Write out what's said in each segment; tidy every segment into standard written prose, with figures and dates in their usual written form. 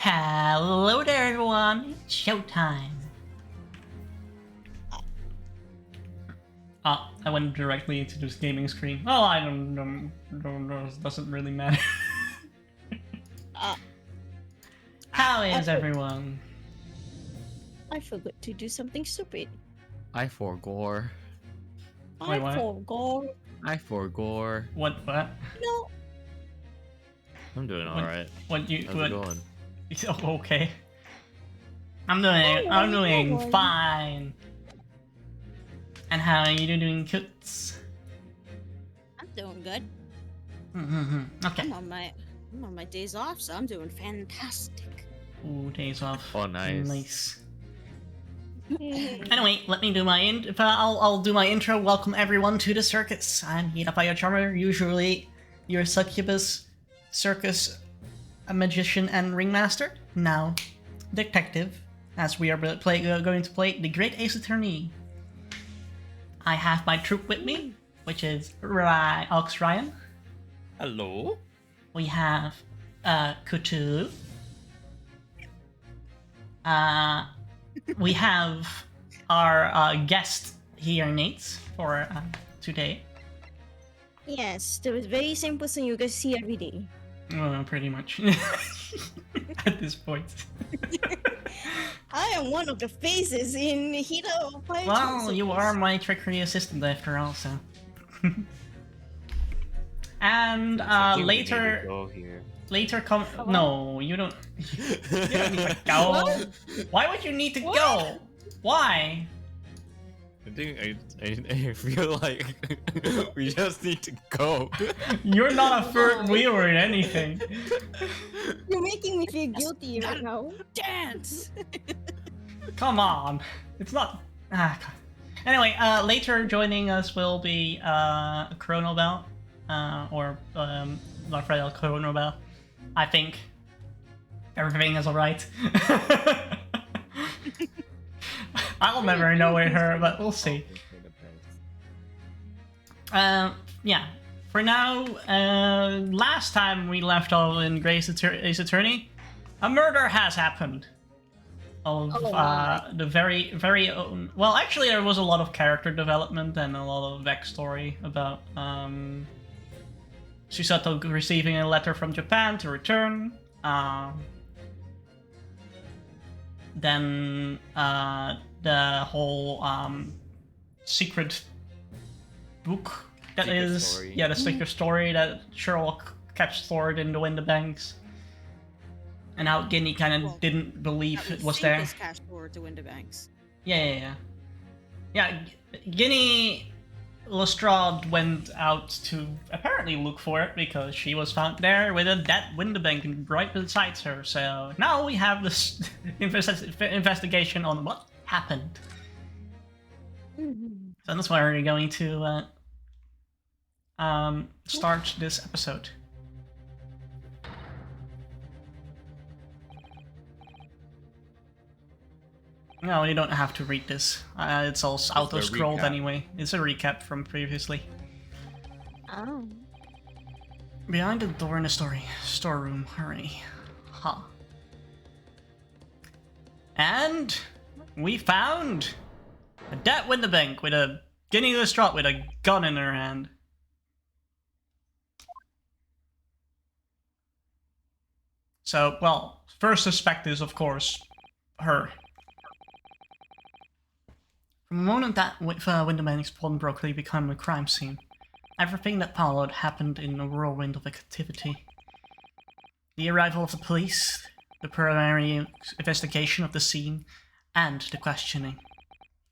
Hello there, everyone. It's showtime. I went directly into this gaming screen. Oh, I don't know. It doesn't really matter. How is everyone? I forgot to do something stupid. I forgore. Wait, what? I forgore. What? No. I'm doing What- alright. What you? How's What? it going? Oh, okay. I'm doing worry. fine. And how are you doing, Kutz? I'm doing good. Okay. I'm on my days off, so I'm doing fantastic. Ooh, days off. Oh, nice. Nice. Anyway, let me do my I'll do my intro. Welcome everyone to the circus. I'm Hirapaya Charmer, usually your succubus, circus, a magician, and ringmaster. Now, detective, as we are going to play the Great Ace Attorney. I have my troupe with me, which is Ox Ryan. Hello? We have Kutu. We have our guest here, Nate, for today. Yes, the very same person you guys see every day. Pretty much. At this point. I am one of the faces in Hito. Well, you are my trickery assistant after all, so. And I think we need to later go here. come. No, you don't. You don't need to go. What? Why would you need to go? Why? I think I feel like we just need to go. You're not a third wheel or anything. You're making me feel guilty right now. Dance! Come on, it's not. Anyway, later joining us will be Chronobel, or Raphael Chronobel. I think everything is alright. I'll never know with her, but we'll see. Yeah. For now, last time we left off in Ace Attorney, a murder has happened. Of the very own. Well, actually, there was a lot of character development and a lot of backstory about Susato receiving a letter from Japan to return. Then the whole secret book that Secret is story. the secret story that Sherlock kept stored in the window banks, and how Guinea kind of didn't believe it was there. Cash forward to Winterbanks. Yeah. Guinea Lestrade went out to apparently look for it because she was found there with a dead Winterbank right beside her. So now we have this investigation on what happened. So that's why we're going to start this episode. No, you don't have to read this. It's all auto-scrolled recap. anyway. It's a recap from previously. Oh. Behind the door in the storeroom, hurry. Huh. And we found a dead Winterbank with a Guinea Lestrade with a gun in her hand. So, well, first suspect is, of course, her. From the moment that Winterbank's pawnbroker became a crime scene, everything that followed happened in a whirlwind of activity. The arrival of the police, the preliminary investigation of the scene, and the questioning.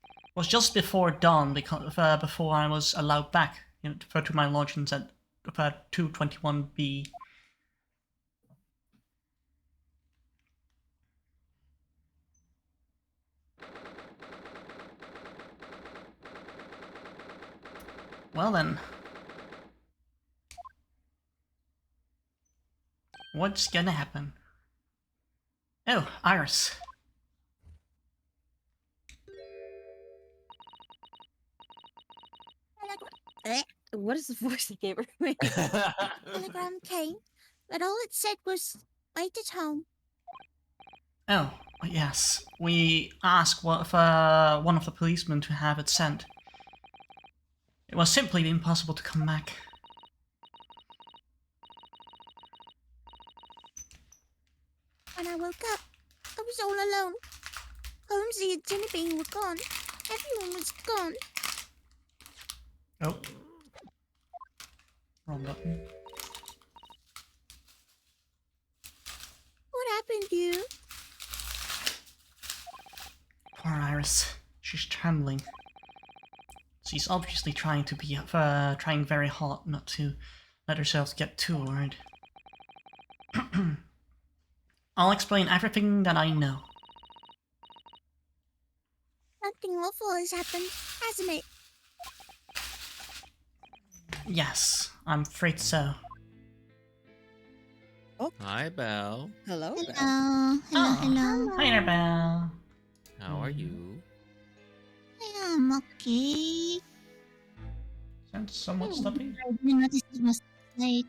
It was just before dawn before I was allowed back to my lodgings at 221B. Well then. What's gonna happen? Oh, Iris. What is the voice they gave her? Telegram came, but all it said was, wait at home. Oh, yes. We asked one of the policemen to have it sent. It was simply impossible to come back. When I woke up, I was all alone. Holmesy and Jennybean were gone. Everyone was gone. Oh. Wrong button. What happened to you? Poor Iris. She's trembling. She's obviously trying very hard not to let herself get too worried. I'll explain everything that I know. Something awful has happened, hasn't it? Yes, I'm afraid so. Hi, Belle. Hello. Belle. Hello. Hi there, Belle. How are you? I'm okay. Sounds somewhat stuffy. I didn't notice it was late.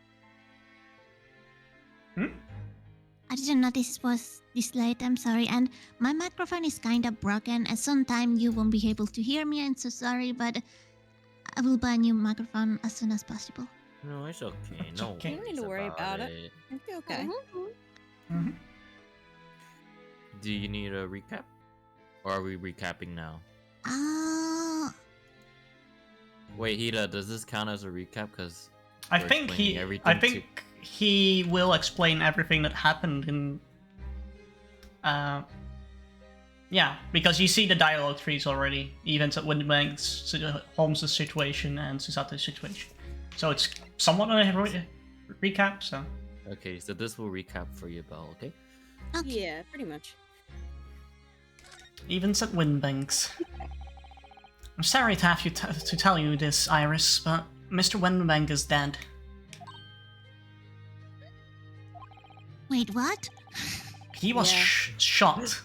I didn't notice it was this late, I'm sorry. And my microphone is kind of broken, and sometimes you won't be able to hear me. I'm so sorry, but I will buy a new microphone as soon as possible. No, it's okay. It's No, okay. You don't need to worry about it. It'll be okay. Mm-hmm. Do you need a recap? Or are we recapping now? Wait, Hida, does this count as a recap? Because I think he will explain everything that happened in. Yeah, because you see the dialogue trees already, even at Windbank's, Holmes' situation and Susate's situation. So it's somewhat a recap. So. Okay, so this will recap for you, Belle. Okay. Yeah, pretty much. Even at Windbanks. I'm sorry to have to tell you this, Iris, but Mr. Windbank is dead. Wait, what? He was Yeah. shot.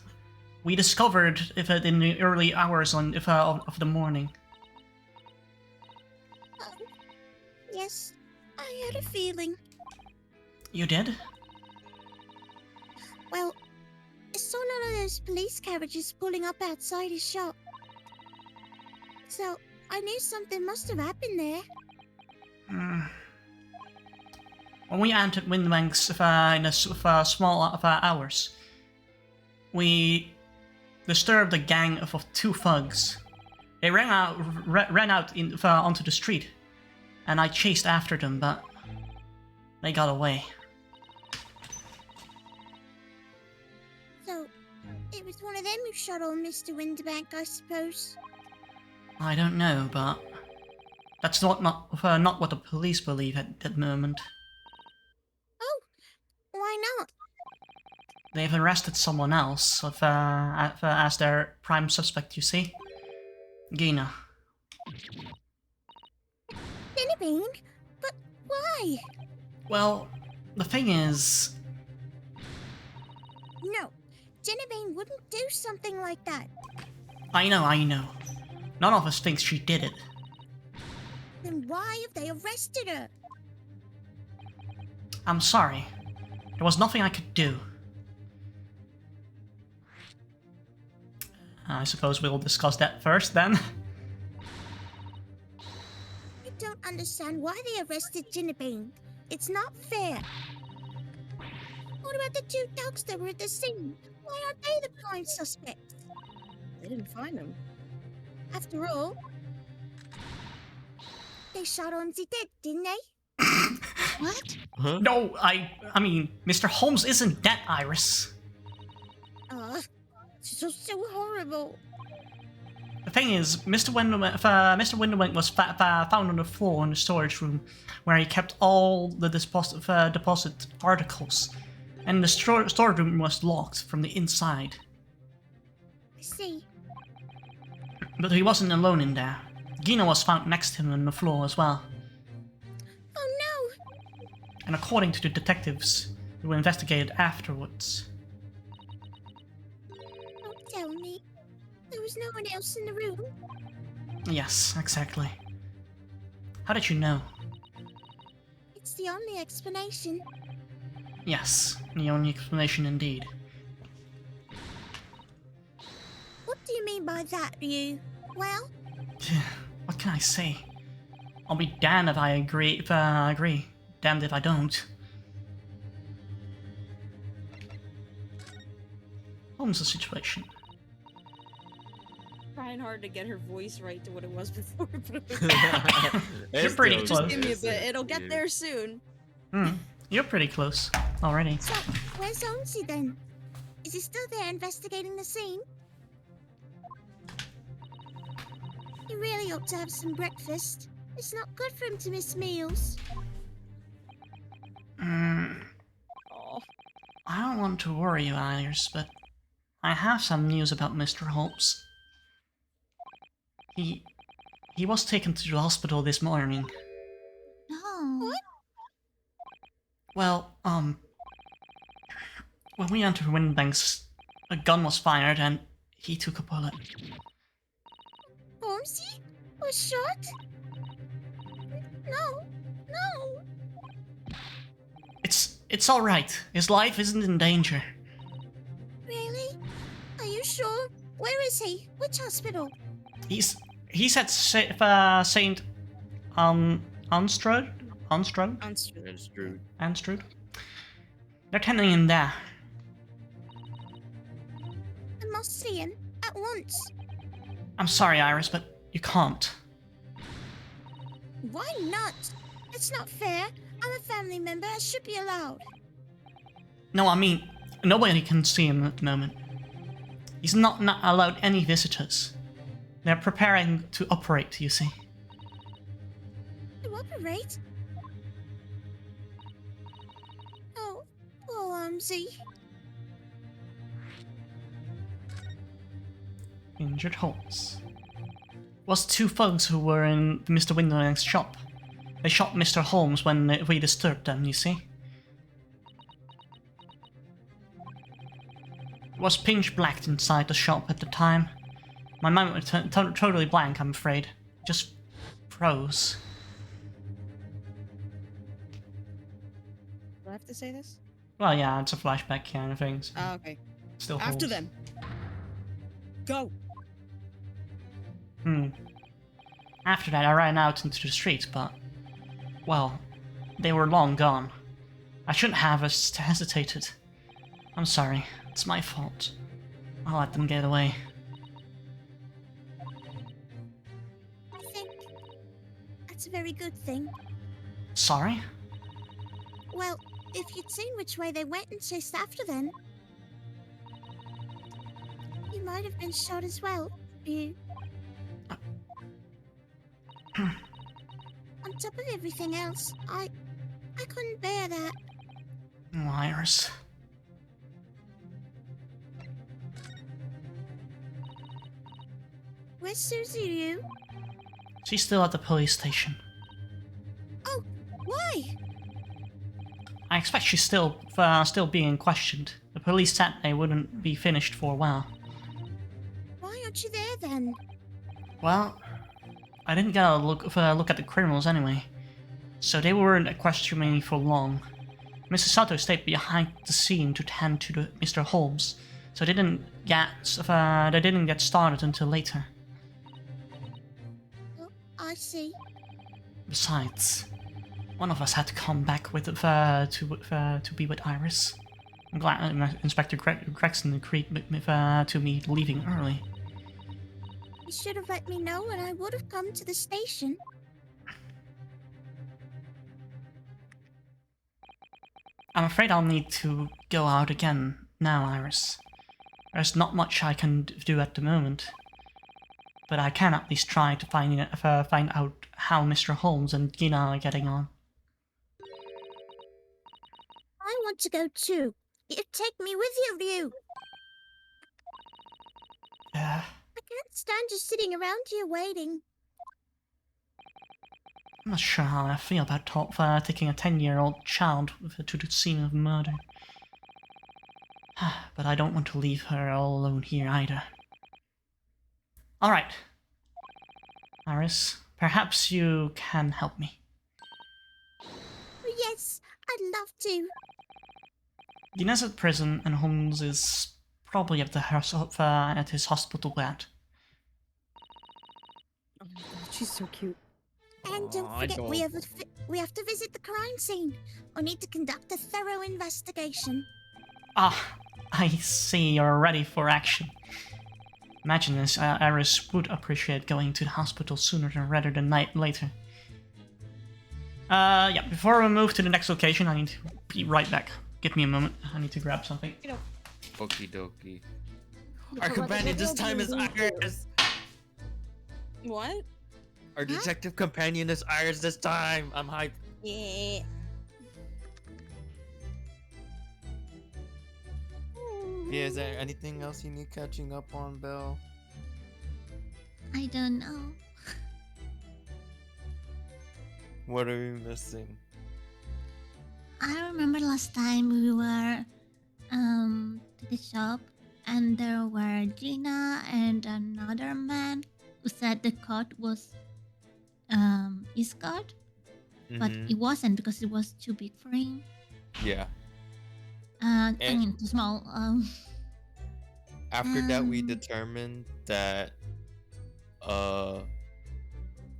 We discovered it in the early hours of the morning. Yes, I had a feeling. You did? Well, I saw none of those police carriages pulling up outside his shop. So, I knew something must have happened there. When we entered Windbanks in a small hours, we disturbed a gang of 2 thugs. They ran out onto the street, and I chased after them, but they got away. So, it was one of them who shot old Mr. Winterbank, I suppose. I don't know, but that's not what the police believe at that moment. Oh, why not? They've arrested someone else as their prime suspect, you see? Gina. Jennybean? But why? Well, the thing is... No, Jennybean wouldn't do something like that. I know. None of us thinks she did it. Then why have they arrested her? I'm sorry. There was nothing I could do. I suppose we'll discuss that first, then. I don't understand why they arrested Jennybean. It's not fair. What about the 2 dogs that were at the scene? Why aren't they the prime suspects? They didn't find him. After all, they shot Holmesy dead, didn't they? What? Huh? No, I mean, Mr. Holmes isn't dead, Iris. So horrible. The thing is, Mr. Windermere was found on the floor in the storage room, where he kept all the deposit articles, and the storeroom was locked from the inside. I see. But he wasn't alone in there. Gina was found next to him on the floor as well. Oh no! And according to the detectives who investigated afterwards, Don't tell me. There was no one else in the room. yes, exactly. How did you know? It's the only explanation. Yes, the only explanation indeed. mean by that, you? Well, What can I say? I'll be damned if I agree. If I agree, damned if I don't. Holmes' the situation. Trying hard to get her voice right to what it was before. You're pretty Still close. Just give me a is, bit. It'll get dude. there soon. You're pretty close already. so where's Holmesy then? Is he still there investigating the scene? He really ought to have some breakfast. It's not good for him to miss meals. Oh, I don't want to worry you, Iris, but I have some news about Mr. Holmes. He was taken to the hospital this morning. No. What? Well, when we entered Windbanks, a gun was fired and he took a bullet. Holmesy was shot? No. No. It's all right. His life isn't in danger. Really? Are you sure? Where is he? Which hospital? He's at Saint Anstrud. Anstrud. They're tending him there. I must see him at once. I'm sorry, Iris, but you can't. Why not? It's not fair. I'm a family member. I should be allowed. No, I mean, nobody can see him at the moment. He's not allowed any visitors. They're preparing to operate, you see. To operate? Oh, poor Holmesy. Injured Holmes. Was two thugs who were in Mr. Windling's shop. They shot Mr. Holmes when we disturbed them, you see. It was pitch black inside the shop at the time. My mind was totally blank, I'm afraid. Just froze. do I have to say this? Well, yeah, it's a flashback kind of thing. So Oh, okay. still After holds. them. Go. After that, I ran out into the streets, but... well, they were long gone. I shouldn't have hesitated. I'm sorry. It's my fault. I'll let them get away. I think that's a very good thing. Sorry? Well, if you'd seen which way they went and chased after them, you might have been shot as well. You. On top of everything else, I couldn't bear that. Oh, Iris. Where's Susie, you? She's still at the police station. Oh, why? I expect she's still being questioned. The police said they wouldn't be finished for a while. Why aren't you there then? Well, I didn't get a look at the criminals anyway, so they weren't questioning me for long. Mrs. Sato stayed behind the scene to tend to Mr. Holmes, so they didn't get started until later. Oh, I see. Besides, one of us had to come back with to be with Iris. I'm glad Inspector Gregson agreed to me leaving early. You should have let me know and I would have come to the station. I'm afraid I'll need to go out again now, Iris. There's not much I can do at the moment, but I can at least try to find out how Mr. Holmes and Gina are getting on. I want to go too. You take me with you, Ryu. I can't stand just sitting around here waiting. I'm not sure how I feel about taking a 10-year-old child to the scene of murder. But I don't want to leave her all alone here either. Alright. Iris, perhaps you can help me. Yes, I'd love to. Gina's at prison and Holmes is probably at his hospital bed. She's so cute. And don't Aw, forget, we adorable. have to visit the crime scene. We need to conduct a thorough investigation. Ah, I see you're ready for action. Imagine this, Iris would appreciate going to the hospital sooner rather than later. Yeah, before we move to the next location, I need to be right back. Give me a moment, I need to grab something. Okie dokie. Our companion this time is Iris! What? Our detective companion is Iris this time! I'm hyped. Yeah. Yeah, is there anything else you need catching up on, Belle? I don't know. What are we missing? I remember last time we were to the shop and there were Gina and another man who said the coat was his coat, but Mhm. it wasn't because it was too big for him. Yeah. I And- mean too small. After that, we Um, determined that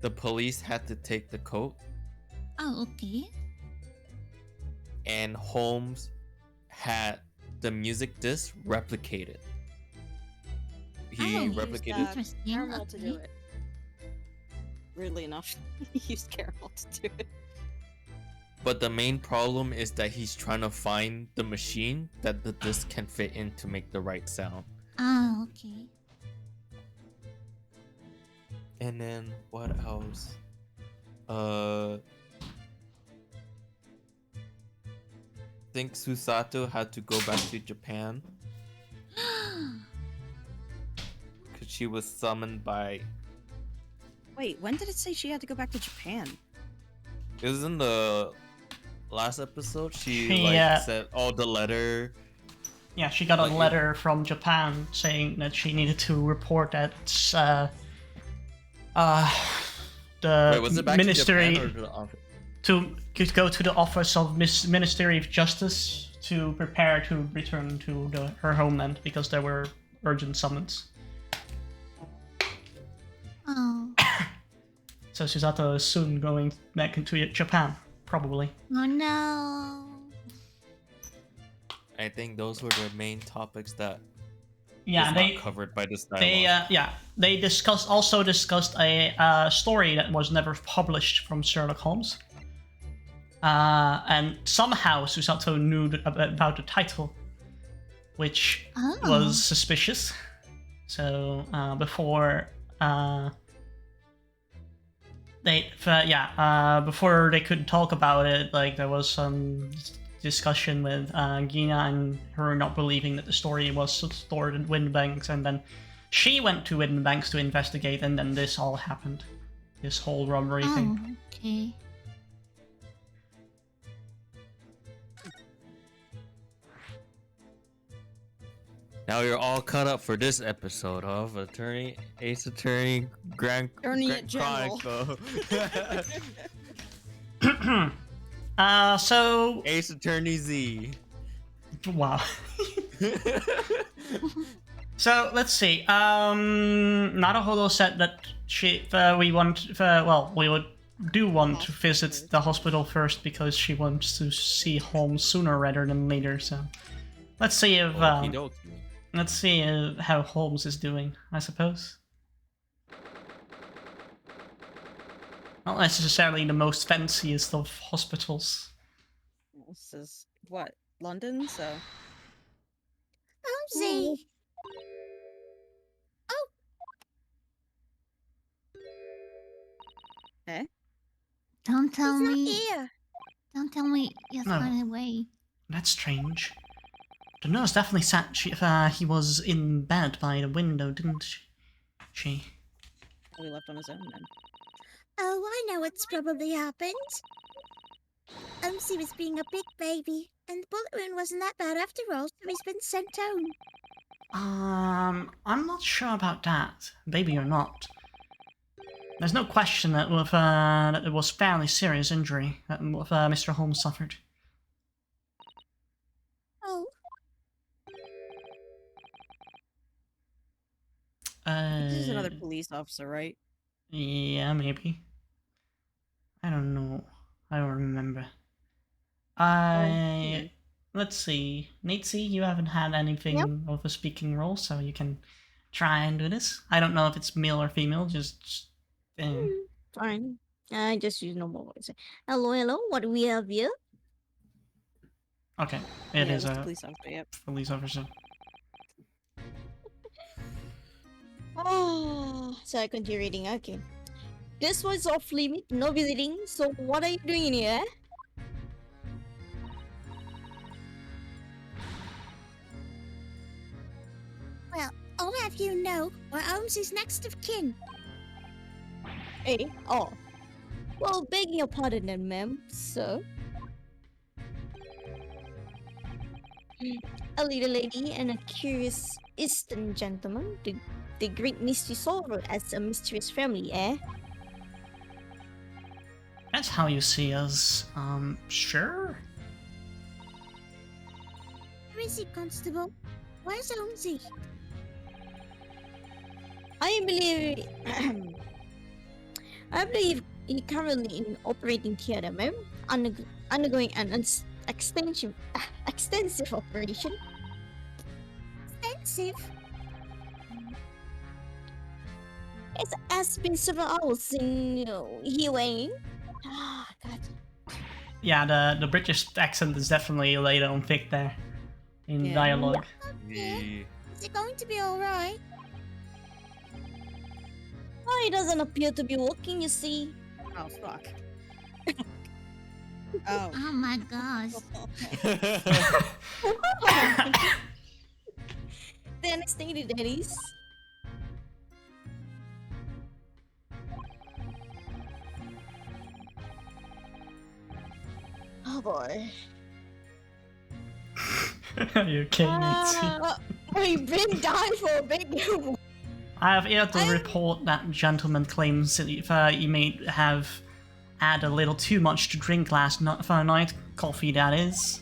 the police had to take the coat, Oh, okay. and Holmes had the music disc replicated. He Oh, replicated. interesting. Caramel to do Okay. it. Weirdly enough, he used caramel to do it. But the main problem is that he's trying to find the machine that the disc can fit in to make the right sound. Oh, okay. And then what else? Think Susato had to go back to Japan because she was summoned by. Wait, when did it say she had to go back to Japan? It was in the last episode. She Yeah. said, "Oh, the letter." Yeah, she got a Like, letter from Japan saying that she needed to report at the Wait, was it back ministry to Japan or to the office? to go to the office of Ministry of Justice to prepare to return to her homeland because there were urgent summons. Oh. So Susato is soon going back into Japan, probably. Oh no. I think those were the main topics that Yeah, was they not covered by this dialogue. they also discussed a story that was never published from Sherlock Holmes. And somehow Susato knew about the title, which Oh. was suspicious. So before before they could talk about it, like there was some discussion with Gina and her not believing that the story was stored in Windbanks, and then she went to Windbanks to investigate, and then this all happened. This whole robbery thing. Oh, okay. Now you're all caught up for this episode of Ace Attorney Grand Attorney General. Chronicle. So Ace Attorney Z. wow. So let's see. Naruhodo said that we want to visit the hospital first because she wants to see Holmes sooner rather than later. So let's see if Okie dokie. let's see how Holmes is doing. I suppose. Not necessarily the most fanciest of hospitals. This is what? London, so. Holmesy! Eh? Don't tell He's not me. here. Don't tell me he's No. run away. That's strange. The nurse definitely said he was in bed by the window, didn't she? Probably left on his own then. Oh, I know what's probably happened. Holmesy was being a big baby, and the bullet wound wasn't that bad after all, so he's been sent home. I'm not sure about that, baby or not. There's no question that that it was fairly serious injury that Mr. Holmes suffered. Oh, This is another police officer, right? Yeah, maybe. I don't know. I don't remember. Let's see. Natesy, you haven't had anything of a speaking role, so you can try and do this. I don't know if it's male or female, just Fine. I just use normal voice. Hello, hello. What do we have here? okay. It is that's a police officer. Yep. police officer. Oh, so I continue reading. Okay. This was off limit, no visiting. So what are you doing in here? Well, I'll have you know, we're Holmes's next of kin. Hey, oh. Well, begging your pardon then, ma'am. So, a little lady and a curious Eastern gentleman, the great mystery solver as a mysterious family, eh? That's how you see us. Sure. Where is he, Constable? Where's Holmesy? I believe, I believe he currently in operating theater, ma'am, undergoing an extensive operation. Expensive? It has been several hours in he weighing. Ah, God. Yeah, the British accent is definitely laid on thick there in Yeah. dialogue. The Is it going to be alright? Oh, he doesn't appear to be walking, you see. Oh, fuck. Oh. Oh my gosh. Then stated that is. Oh boy. Are you okay, Natesy? We've been dying for a big. I have here to report that gentleman claims that you may have had a little too much to drink last night. Coffee, that is.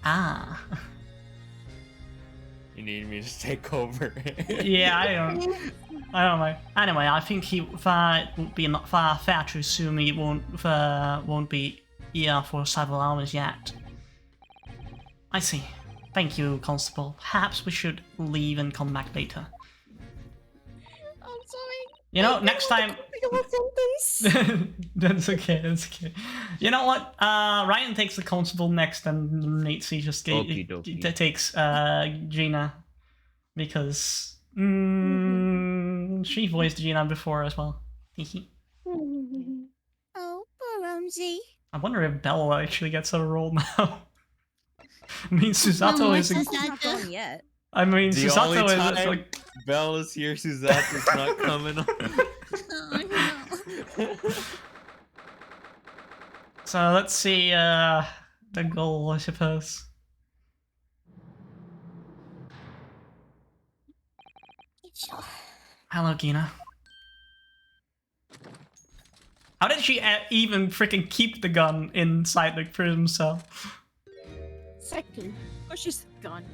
Ah. You need me to take over. Yeah, I don't know. Anyway, I think he would be not far fair to assume he won't be here for several hours yet. I see. Thank you, Constable. Perhaps we should leave and come back later. I'm sorry. You know, next time. Sentence. That's okay. That's okay. You know what? Ryan takes the constable next, and Natesy just Okie dokie. takes Gina because she voiced Gina before as well. Oh, poor Holmesy. I wonder if Bella actually gets a role now. I mean, Susato more is. Susato. Not gone yet. I mean, The Susato only is time like. Bella's here, Suzatte's not coming on. Oh no. So let's see the goal, I suppose. Hello, Gina. How did she even freaking keep the gun inside the prison cell? Exactly. Oh, she's gone.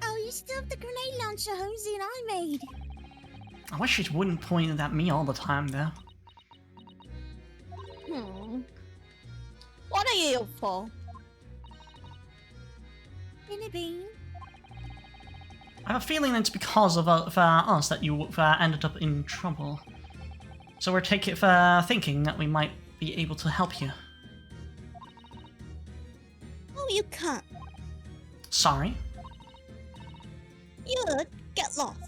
Oh, you still have the grenade launcher Holmesy and I made. I wish she wouldn't point it at me all the time, though. What are you here for? Binny Bean. I have a feeling it's because of us that you ended up in trouble. So we're thinking that we might be able to help you. Oh, you can't. Sorry? You get lost.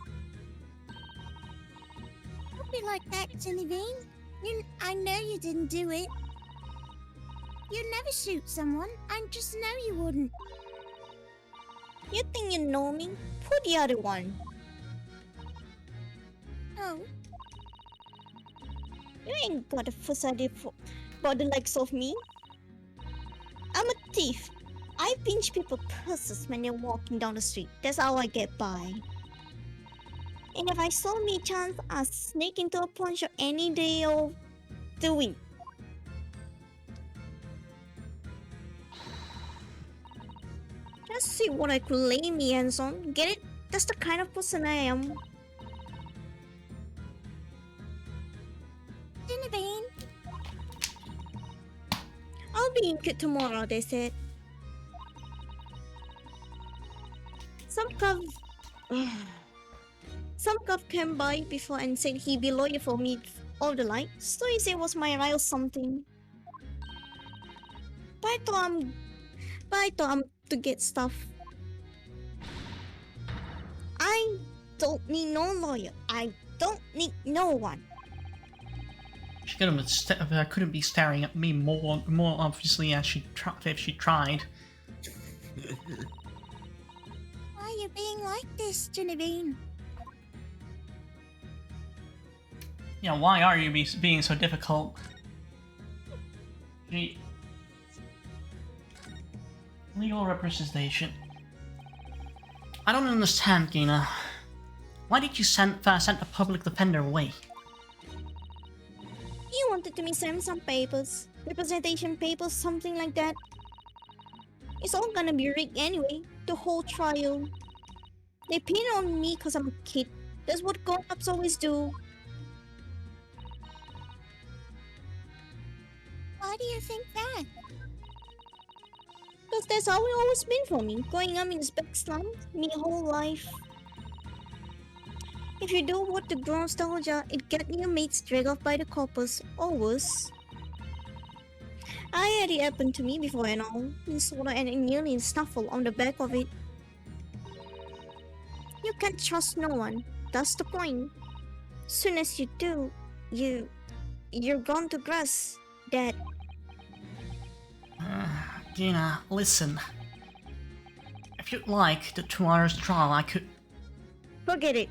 Don't be like that, Binny Bean. I know you didn't do it. You'd never shoot someone. I just know you wouldn't. You think you know me? Put the other one. Oh, You ain't got a facade for the likes of me. I'm a thief. I pinch people's purses when they're walking down the street. That's how I get by. And if I saw me a chance, I'd sneak into a pawn shop any day of the week. Just see what I could lay me hands on. Get it? That's the kind of person I am. Genevieve, I'll be in Kit tomorrow, they said. Some cop... Some cop came by before and said he'd be lawyer for me all the light. So he said it was my right or something. But I thought I'm to get stuff. I don't need no lawyer. I don't need no one. She couldn't be staring at me more obviously as if she tried. why are you being like this, Genevieve? Yeah, why are you being so difficult? Legal representation. I don't understand, Gina. Why did you send a public defender away? He wanted me to send some papers. Representation papers, something like that. It's all gonna be rigged anyway. The whole trial. They pin it on me because I'm a kid. That's what grown-ups always do. Why do you think that? Because that's how it always been for me. Growing up in this big slum, me whole life. If you do what the nostalgia, it get your mates dragged off by the coppers, or worse. I had it happen to me before and all. Minnesota and nearly snuffle on the back of it. You can't trust no one. That's the point. Soon as you do, you're gone to grass. That Gina, listen. If you'd like the tomorrow's trial, I could... forget it.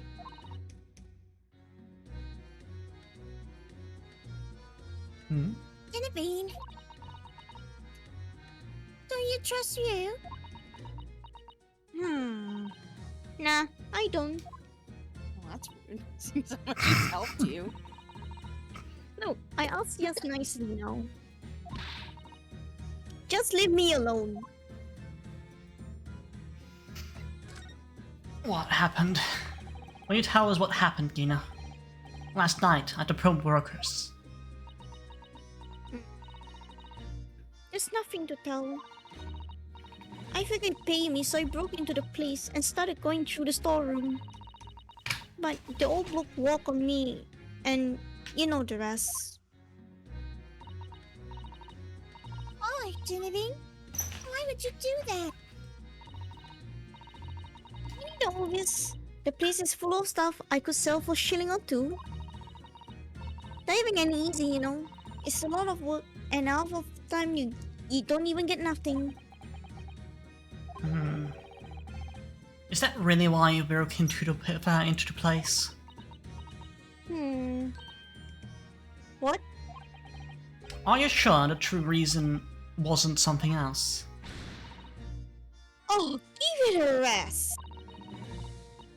Hmm? Genevieve, don't you trust you? Nah, I don't. Well, that's rude. Seems like she's helped you. No, I asked just nicely now. Just leave me alone. What happened? Will you tell us what happened, Gina? Last night at the Pro Brokers. There's nothing to tell. I figured they'd pay me, so I broke into the place and started going through the storeroom. But the old bloke walked on me, and you know the rest. Why, Genevieve? Why would you do that? You need the obvious. The place is full of stuff I could sell for a shilling or two. Diving ain't easy, you know. It's a lot of work, and half of the time you don't even get nothing. Hmm. Is that really why you broke into the place? What? Are you sure the true reason wasn't something else? Oh, give it a rest.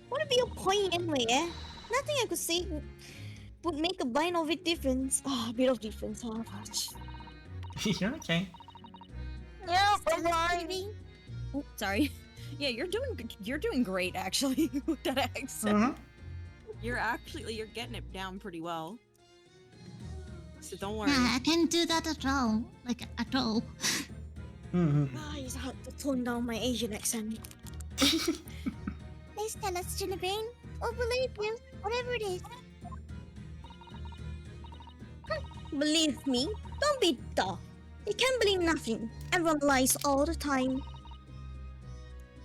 What'd be your point anyway, eh? Nothing I could say would make a bit of a difference. Oh, a bit of difference, huh? You're okay. Yeah, Genevieve? Oh, sorry. Yeah, you're doing great actually with that accent. Mm-hmm. You're getting it down pretty well. So don't worry. Yeah, I can't do that at all. Like, at all. Mm-hmm. Ah, it's hard to tone down my Asian accent. Please tell us, Genevieve. We'll believe you, whatever it is. Believe me, don't be dull. You can't believe nothing. Everyone lies all the time.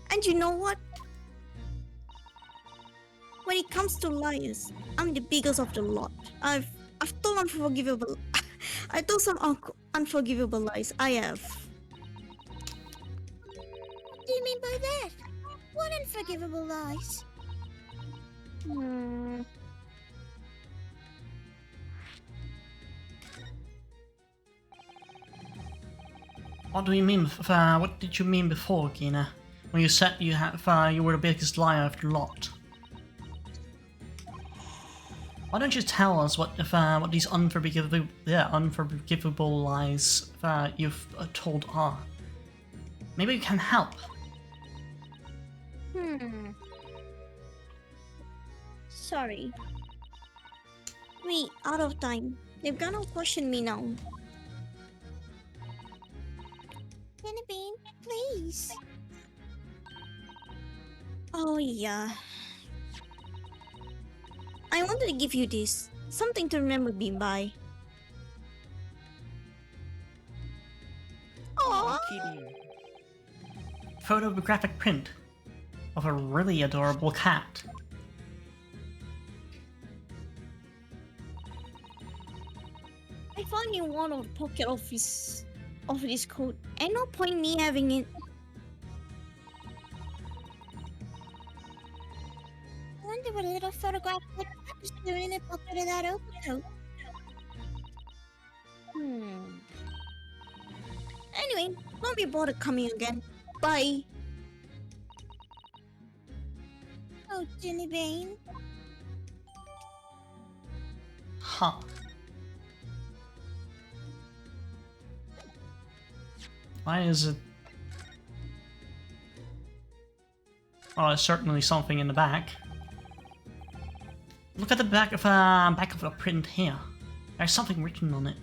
And you know what? When it comes to liars, I'm the biggest of the lot. I've told unforgivable. I told some unforgivable lies. I have. What do you mean by that? What unforgivable lies? What do you mean? What did you mean before, Gina? When you said you were the biggest liar of the lot. Why don't you tell us what these unforgivable lies you've told are? Maybe we can help. Sorry. We out of time. They've gonna question me now. Genevieve, please. Oh yeah. I wanted to give you this. Something to remember me by. Oh, Aww. kitty. Photographic print of a really adorable cat. I found in one of the pocket of this coat. Ain't no point me having it. I wonder what a little photograph like that is doing in the pocket of that overcoat. Anyway, don't be bothered coming again. Bye. Oh, Genevieve. Huh. Why is it... Oh, there's certainly something in the back. Look at the back of the print here. There's something written on it.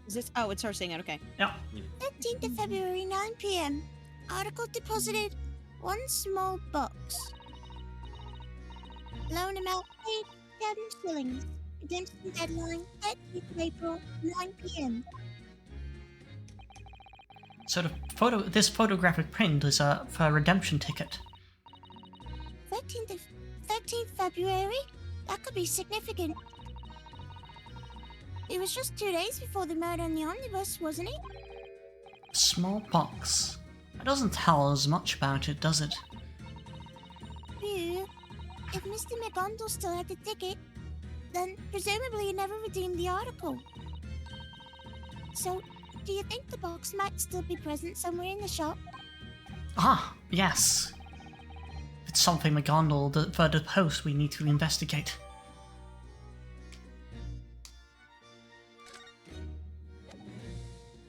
Is this? Oh, it's her saying it. Okay. Yeah. 13th of February, 9 p.m. Article deposited. 1 small box. Loan amount paid 10 shillings. Redemption deadline 13th of April, 9 p.m. So this photographic print is for a redemption ticket. 13th February? That could be significant. It was just 2 days before the murder on the omnibus, wasn't it? Small box. That doesn't tell us much about it, does it? Phew. If Mr. McGondle still had the ticket, then presumably he never redeemed the article. So, do you think the box might still be present somewhere in the shop? Ah, yes. It's something McGondle for the post we need to investigate.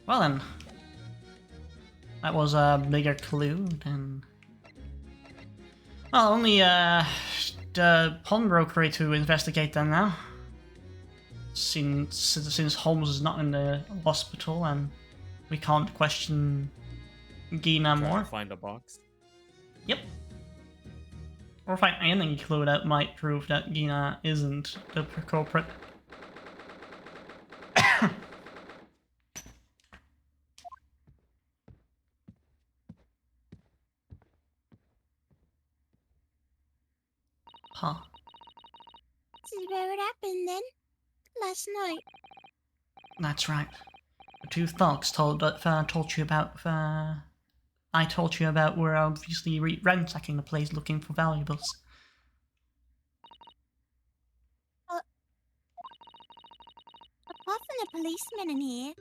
Well then. That was a bigger clue than... Well, only the pawnbroker to investigate then now. Since Holmes is not in the hospital and we can't question Gina Trying to more. find a box. Yep. Or find any clue that might prove that Gina isn't the culprit. Huh. This is where it happened then. Last night. That's right. The two thugs told you about. I told you about were obviously ransacking the place looking for valuables. Apart from the policemen in here,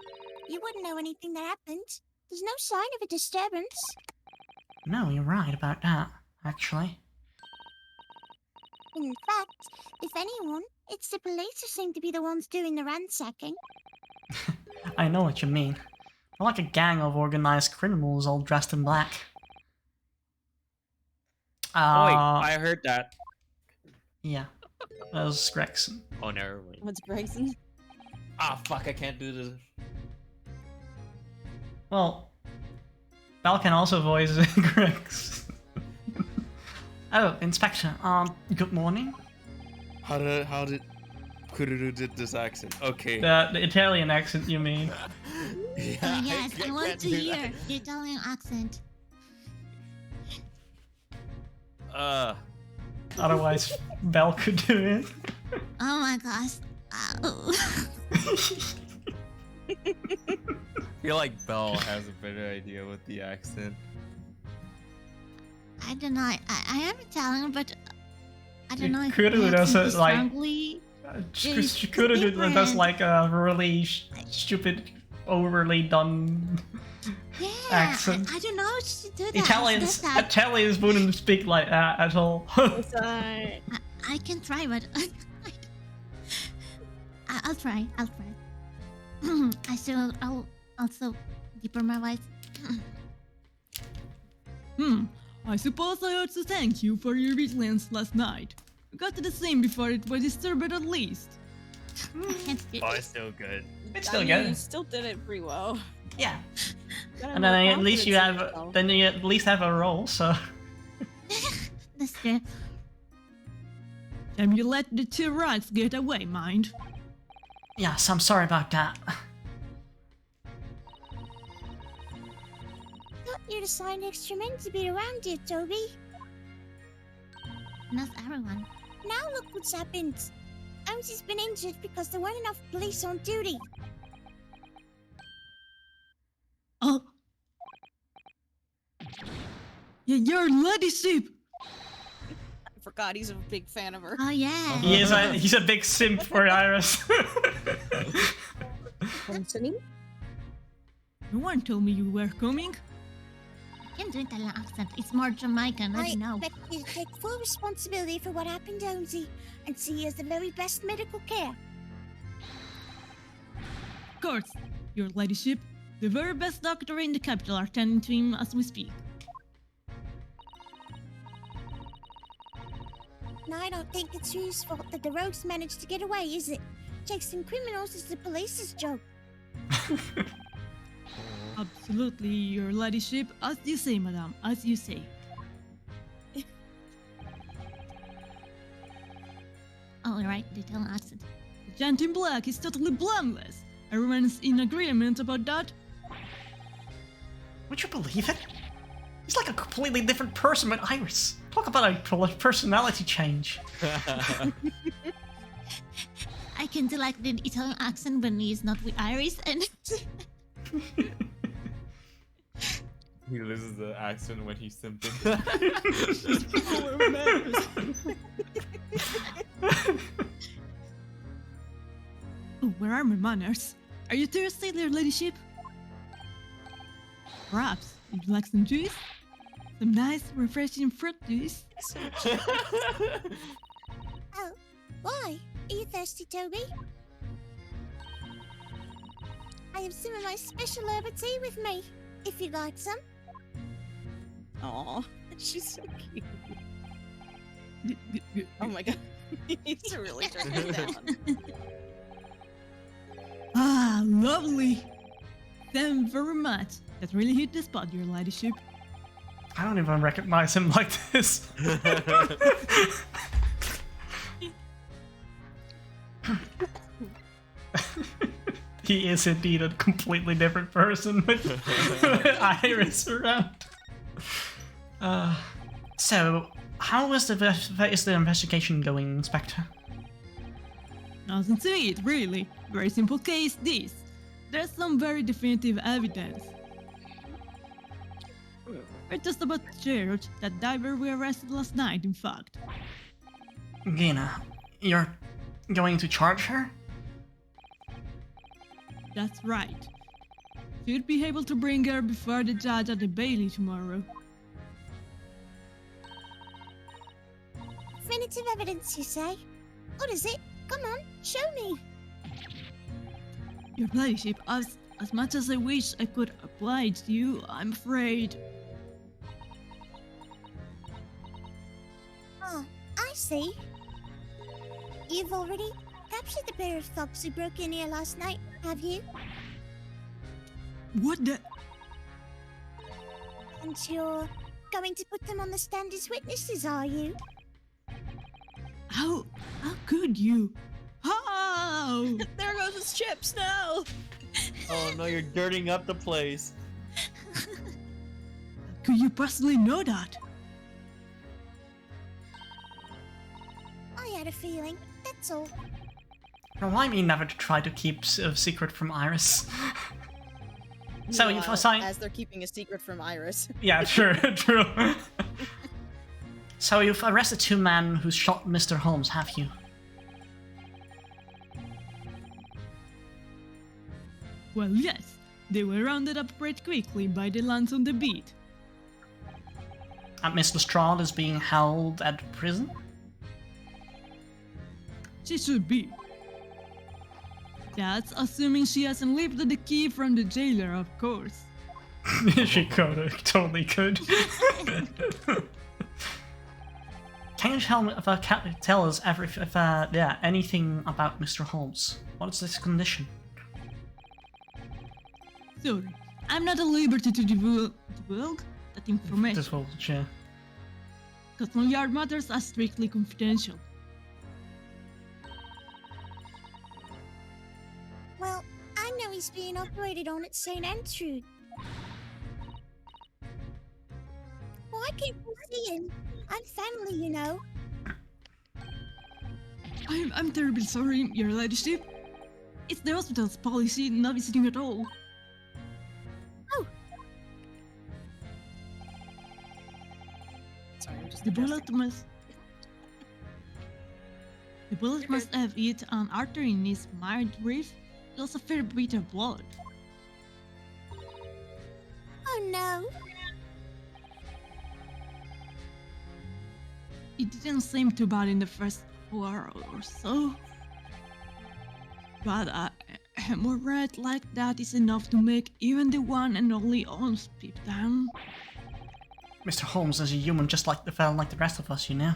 you wouldn't know anything that happened. There's no sign of a disturbance. No, you're right about that. Actually, In fact, if anyone, it's the police who seem to be the ones doing the ransacking. I know what you mean. They're like a gang of organized criminals all dressed in black. Oh, wait, I heard that. Yeah, that was Gregson. Oh, never mind. What's Gregson? Ah, fuck! I can't do this. Well, Val can also voice Gregson. Oh, Inspector. Good morning. How did Kururu did this accent? Okay. The Italian accent, you mean? Yeah, Yes, I want can't to do hear that. the Italian accent. Otherwise, Belle could do it. Oh my gosh. Ow. I feel like Belle has a better idea with the accent. I don't know. I am Italian, but I don't know if Kuru the does accent it is like- strongly. It's Kuru does different. like a really stupid, overly done Yeah, accent. I don't know how to do that. Italians, Does that. Italians wouldn't speak like that at all. It's I can try, but I'll try. I'll try. I'll also deepen my voice. I suppose I ought to thank you for your vigilance last night. We got to the scene before it was disturbed at least. That's good. Oh, it's still good. It's still I mean, good. You still did it pretty well. Yeah. Gotta And have then more at least you confidence in have yourself. then you at least have a role, so That's true. Damn, you let the two rats get away, mind. yes, I'm sorry about that. Thought you'd assigned extra men to be around here, Toby. Not everyone. Now look what's happened. Amsy's been injured because there weren't enough police on duty. Oh. Yeah, your ladyship! I forgot he's a big fan of her. Oh yeah. He's a big simp for Iris. Anthony? No one told me you were coming. I can do Italian accent. It's more Jamaican, I don't know. expect you to take full responsibility for what happened to Amsy and see you as the very best medical care. Of course, your ladyship. The very best doctor in the capital are tending to him as we speak. Now, I don't think it's your fault that the rogues managed to get away, is it? Chasing criminals is the police's job. Absolutely, your ladyship. As you say, madame, as you say. Oh, right, the Italian accent. The gent in black is totally blameless. Everyone's in agreement about that. Would you believe it? He's like a completely different person with Iris. Talk about a personality change. I can do like the Italian accent when he's not with Iris and He loses the accent when he's simping. Oh, where are my manners? Are you thirsty, your ladyship? Perhaps would you like some juice? Some nice, refreshing fruit juice? Oh, why? Are you thirsty, Toby? I have some of my special herbal tea with me, if you'd like some. Aw, she's so cute. Oh my god. He needs to really turn it down. Ah, lovely! Thank you very much. That really hit the spot, your ladyship. I don't even recognize him like this. He is indeed a completely different person with Iris around. So, how is the investigation going, Inspector? Nothing to it, really. Very simple case, this. There's some very definitive evidence. We're just about to charge that diver we arrested last night, in fact. Gina, you're going to charge her? That's right. Should be able to bring her before the judge at the Bailey tomorrow. Definitive evidence, you say? What is it? Come on, show me. Your ladyship, as much as I wish I could oblige you, I'm afraid. Oh, I see. You've already captured the pair of thugs who broke in here last night, have you? What the? And you're going to put them on the stand as witnesses, are you? How could you? How? There goes his chips now! Oh no, you're dirtying up the place. Could you possibly know that? I had a feeling, that's all. Remind me never to try to keep a secret from Iris. So you've Meanwhile, assigned... as they're keeping a secret from Iris. Yeah, true, true. So you've arrested two men who shot Mr. Holmes, have you? Well, yes. They were rounded up pretty quickly by the lads on the beat. And Miss Lestrade is being held at prison? She should be. That's assuming she hasn't lifted the key from the jailer, of course. She could, totally could. Can you tell us anything about Mr. Holmes? What is this condition? Sorry, I'm not at liberty to divulge that information. This will, yeah. Scotland Yard matters are strictly confidential. Well, I know he's being operated on at St. Antrude. Well, I can't see him. I'm family, you know. I'm terribly sorry, Your Ladyship. It's the hospital's policy not visiting at all. Oh. Sorry, I'm just The bullet adjusting. must have hit an artery in his midriff. Lost a fair bit of blood. Oh no. It didn't seem too bad in the first hour or so. But a hemorrhage like that is enough to make even the one and only Holmes peep down. Mr. Holmes is a human just like the rest of us, you know?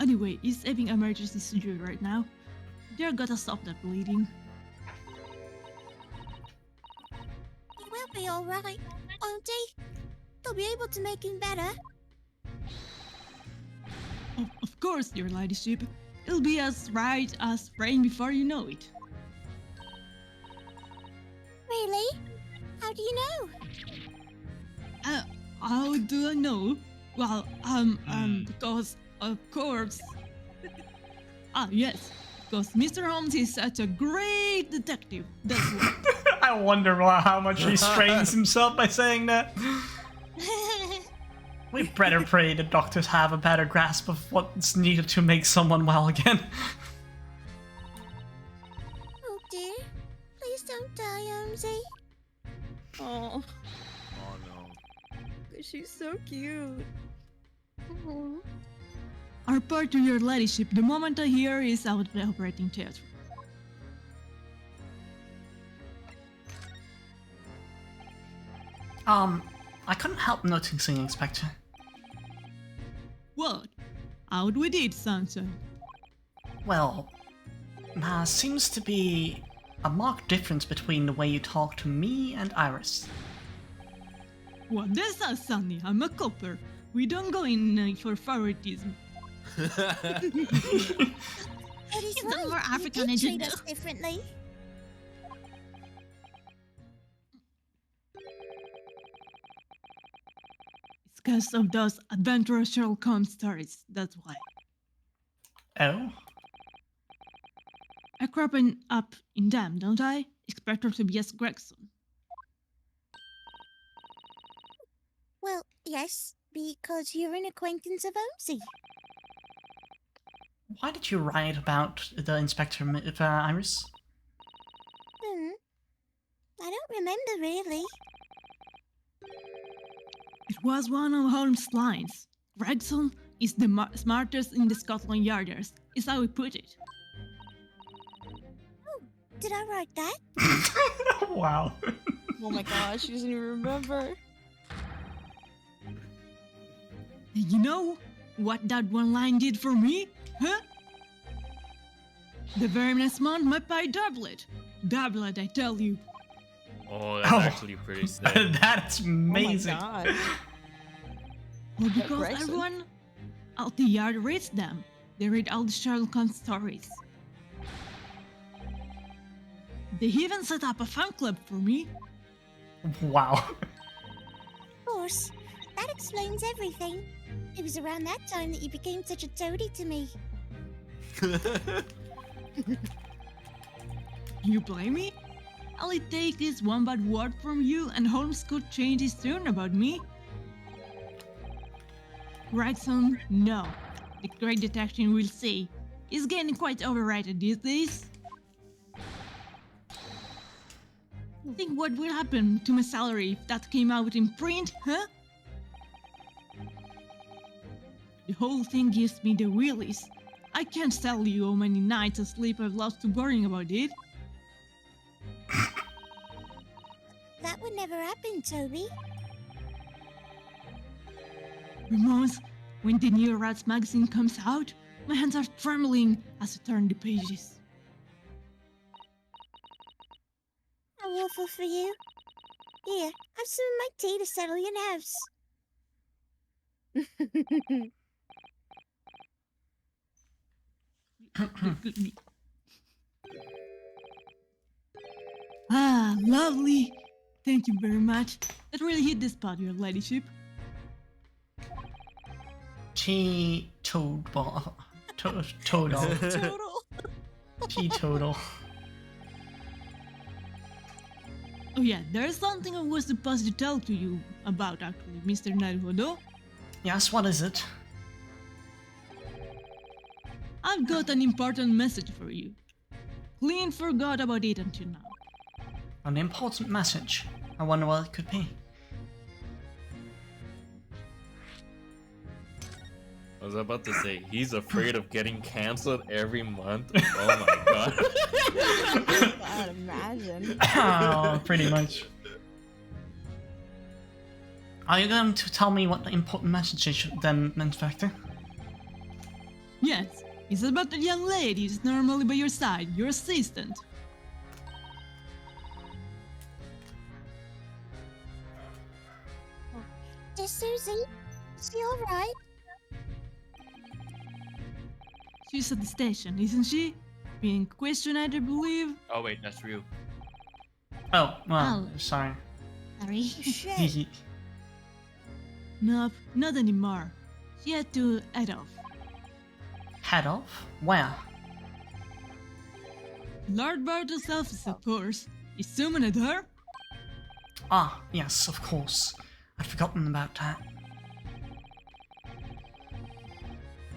Anyway, he's having emergency surgery right now. They're gotta stop that bleeding. He will be alright, won't he? They'll be able to make him better. Of course, Your Ladyship. It'll be as right as rain before you know it. Really? How do you know? How do I know? Well, because, of course... yes. Because Mr. Holmes is such a great detective. That's why. I wonder how much he strains himself by saying that. We better pray the doctors have a better grasp of what's needed to make someone well again. Oh dear. Please don't die, Holmesy. Oh, Oh no. she's so cute. I'll report to Your Ladyship the moment I hear he's out of the operating theatre. I couldn't help noticing, Inspector. What? Out with it, Sunshine. Well, there seems to be a marked difference between the way you talk to me and Iris. What is that, Sonny? I'm a copper. We don't go in for favoritism. But he's It's right. more You African did treat agenda. us differently. It's because of those adventurous Sherlock Holmes stories, that's why. Oh? I crop up in them, don't I? Inspector Tobias Gregson. Well, yes, because you're an acquaintance of Holmesy. Why did you write about the Inspector, Iris? I don't remember really. It was one of Holmes' lines. Gregson is the smartest in the Scotland Yarders, is how he put it. Did I write that? Wow. Oh my gosh, she doesn't even remember. And you know what that one line did for me? Huh? The very next month, my pie doubled. Doubled, I tell you. Oh, that's Oh. actually pretty sick. That's amazing. Oh my god. Well, because Gregson. everyone out the yard reads them. They read all the Sherlock Holmes stories. They even set up a fan club for me. Wow. Of course. That explains everything. It was around that time that you became such a toady to me. You blame me? I'll take this one bad word from you and Holmes could change his tune about me. Gregson, no. The great detective will say. He's getting quite overrated these days. Think what would happen to my salary if that came out in print, huh? The whole thing gives me the willies. I can't tell you how many nights of sleep I've lost to worrying about it. That would never happen, Toby. Ramos, when the new Rats magazine comes out, my hands are trembling as I turn the pages. How awful for you. Here, have some of my tea to settle your nerves. Ah, lovely. Thank you very much. That really hit the spot, your ladyship. Teetotal. Total. Total. Teetotal. Oh yeah, there's something I was supposed to tell to you about actually, Mr. Naruhodo. Yes, what is it? I've got an important message for you. Clean forgot about it until now. An important message. I wonder what it could be. I was about to say, he's afraid of getting cancelled every month. Oh my god. God, imagine. Oh, pretty much. Are you going to tell me what the important message is then, Inspector? Yes, it's about the young lady who's normally by your side, your assistant. Just Susie? Is she alright? She's at the station, isn't she? Being questioned, I believe. Oh wait, that's Ryu. Oh, well, Oh. sorry. Sorry. Shit. Nope, not anymore. She had to head off. Head off? Where? Lord Bartle's office, of course. You summoned her? Ah, yes, of course. I'd forgotten about that.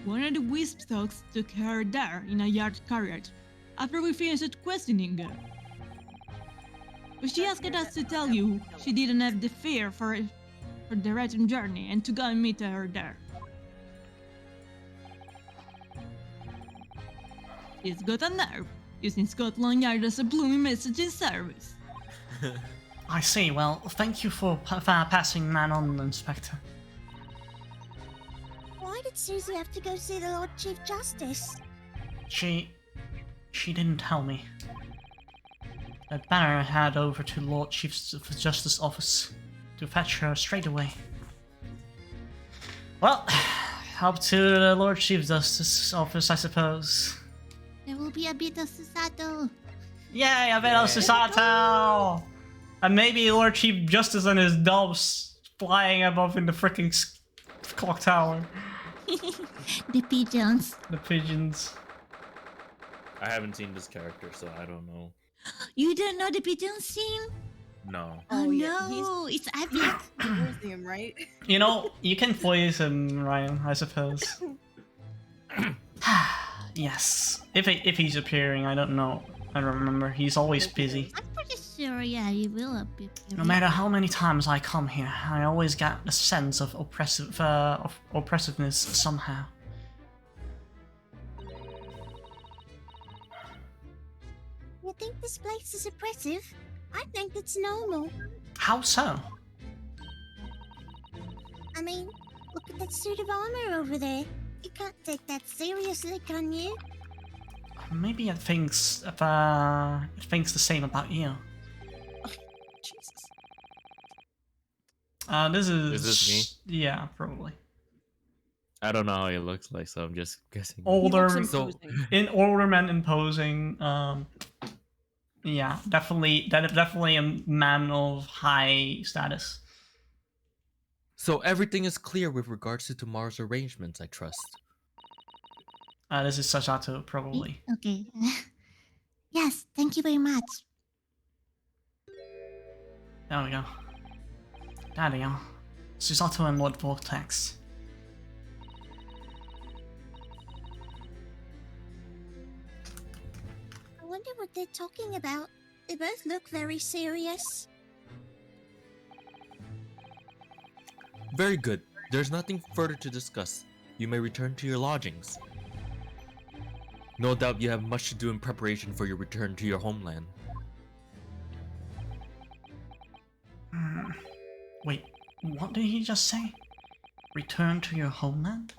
One of the wisp dogs took her there in a yard carriage after we finished questioning her. But she asked us to tell you she didn't have the fear for the return journey and to go and meet her there. She's got a nerve, using Scotland Yard as a blooming messaging service. I see. Well, thank you for passing that on, Inspector. Why did Susie have to go see the Lord Chief Justice? She didn't tell me. I'd better head over to Lord Chief Justice office to fetch her straight away. Well, up to the Lord Chief Justice office, I suppose. There will be a bit of Susato. Yay, a bit of Susato! And maybe Lord Chief Justice and his doves flying above in the freaking clock tower. The pigeons. The pigeons. I haven't seen this character, so I don't know. You don't know the pigeon scene? No. Oh, yeah, no, it's epic. Where's him, right? You know, you can voice him, Ryan, I suppose. Yes. If he's appearing, I don't know. I don't remember. He's always busy. I'm pretty sure, yeah, you will appear. No matter how many times I come here, I always get a sense of oppressiveness somehow. You think this place is oppressive? I think it's normal. How so? I mean, look at that suit of armor over there. You can't take that seriously, can you? Maybe it thinks the same about you. Jesus. This is. Is this Yeah, probably. I don't know how he looks like, so I'm just guessing. He Older, looks So- imposing. older man imposing. Yeah, definitely a man of high status. So everything is clear with regards to tomorrow's arrangements, I trust. This is Sasato, probably. Okay. Yes, thank you very much. There we go. There we go. Susato and Lord Vortex. I wonder what they're talking about. They both look very serious. Very good. There's nothing further to discuss. You may return to your lodgings. No doubt you have much to do in preparation for your return to your homeland. Wait, what did he just say? Return to your homeland?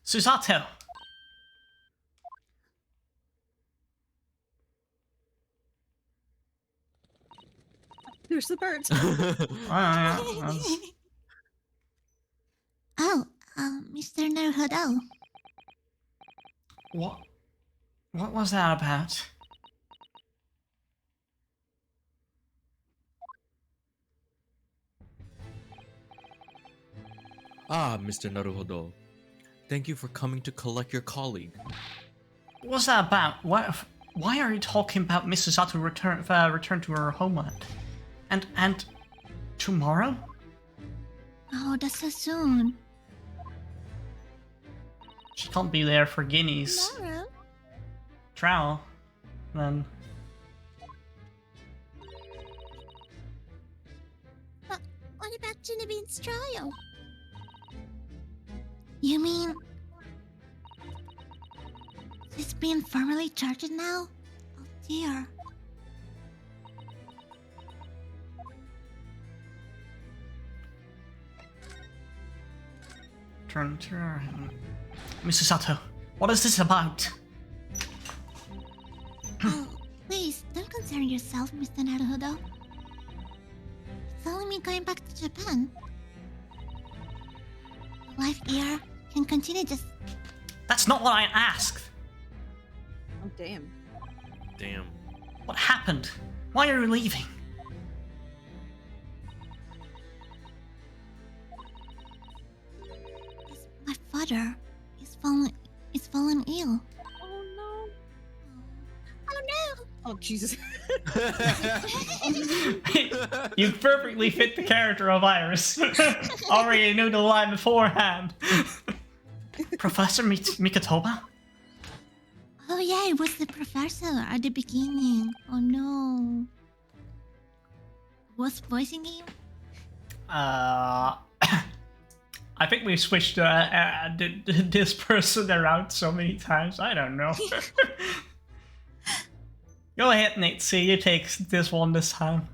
Susato! There's the birds. Oh, Mr. Naruhodo. What was that about? Ah, Mr. Naruhodo. Thank you for coming to collect your colleague. What's that about? Why are you talking about Mrs. Sato return to her homeland? And tomorrow? Oh, that's so soon. She can't be there for guineas. Tomorrow? Trial. Then What about Genevine's trial? You mean she's being formally charged now? Oh dear. turn to her. Mrs. Sato, what is this about? Oh, please, don't concern yourself, Mr. Naruhodo. It's only me going back to Japan. Life here can continue just... That's not what I asked. Oh, damn. Damn. What happened? Why are you leaving? My father is fallen ill. Oh no. Oh no! Oh Jesus. You perfectly fit the character of Iris. Already knew the line beforehand. Professor Mikatoba? Oh yeah, it was the professor at the beginning. Oh no. Was voicing him? I think we've switched this person around so many times. I don't know. Go ahead, Nate. See, you take this one this time.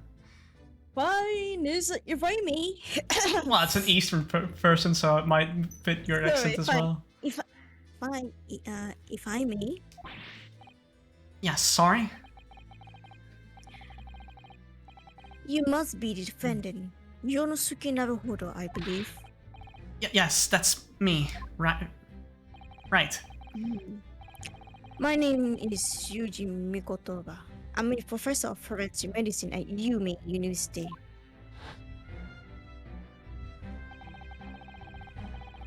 Fine, if I may. Well, it's an Eastern person, so it might fit your accent as fine. well. Fine, if I may. Yes, sorry? You must be the defendant. Yonosuke Naruhodo, I believe. Yes, that's me. Right. My name is Yuji Mikotoba. I'm a professor of forensic medicine at Yume University.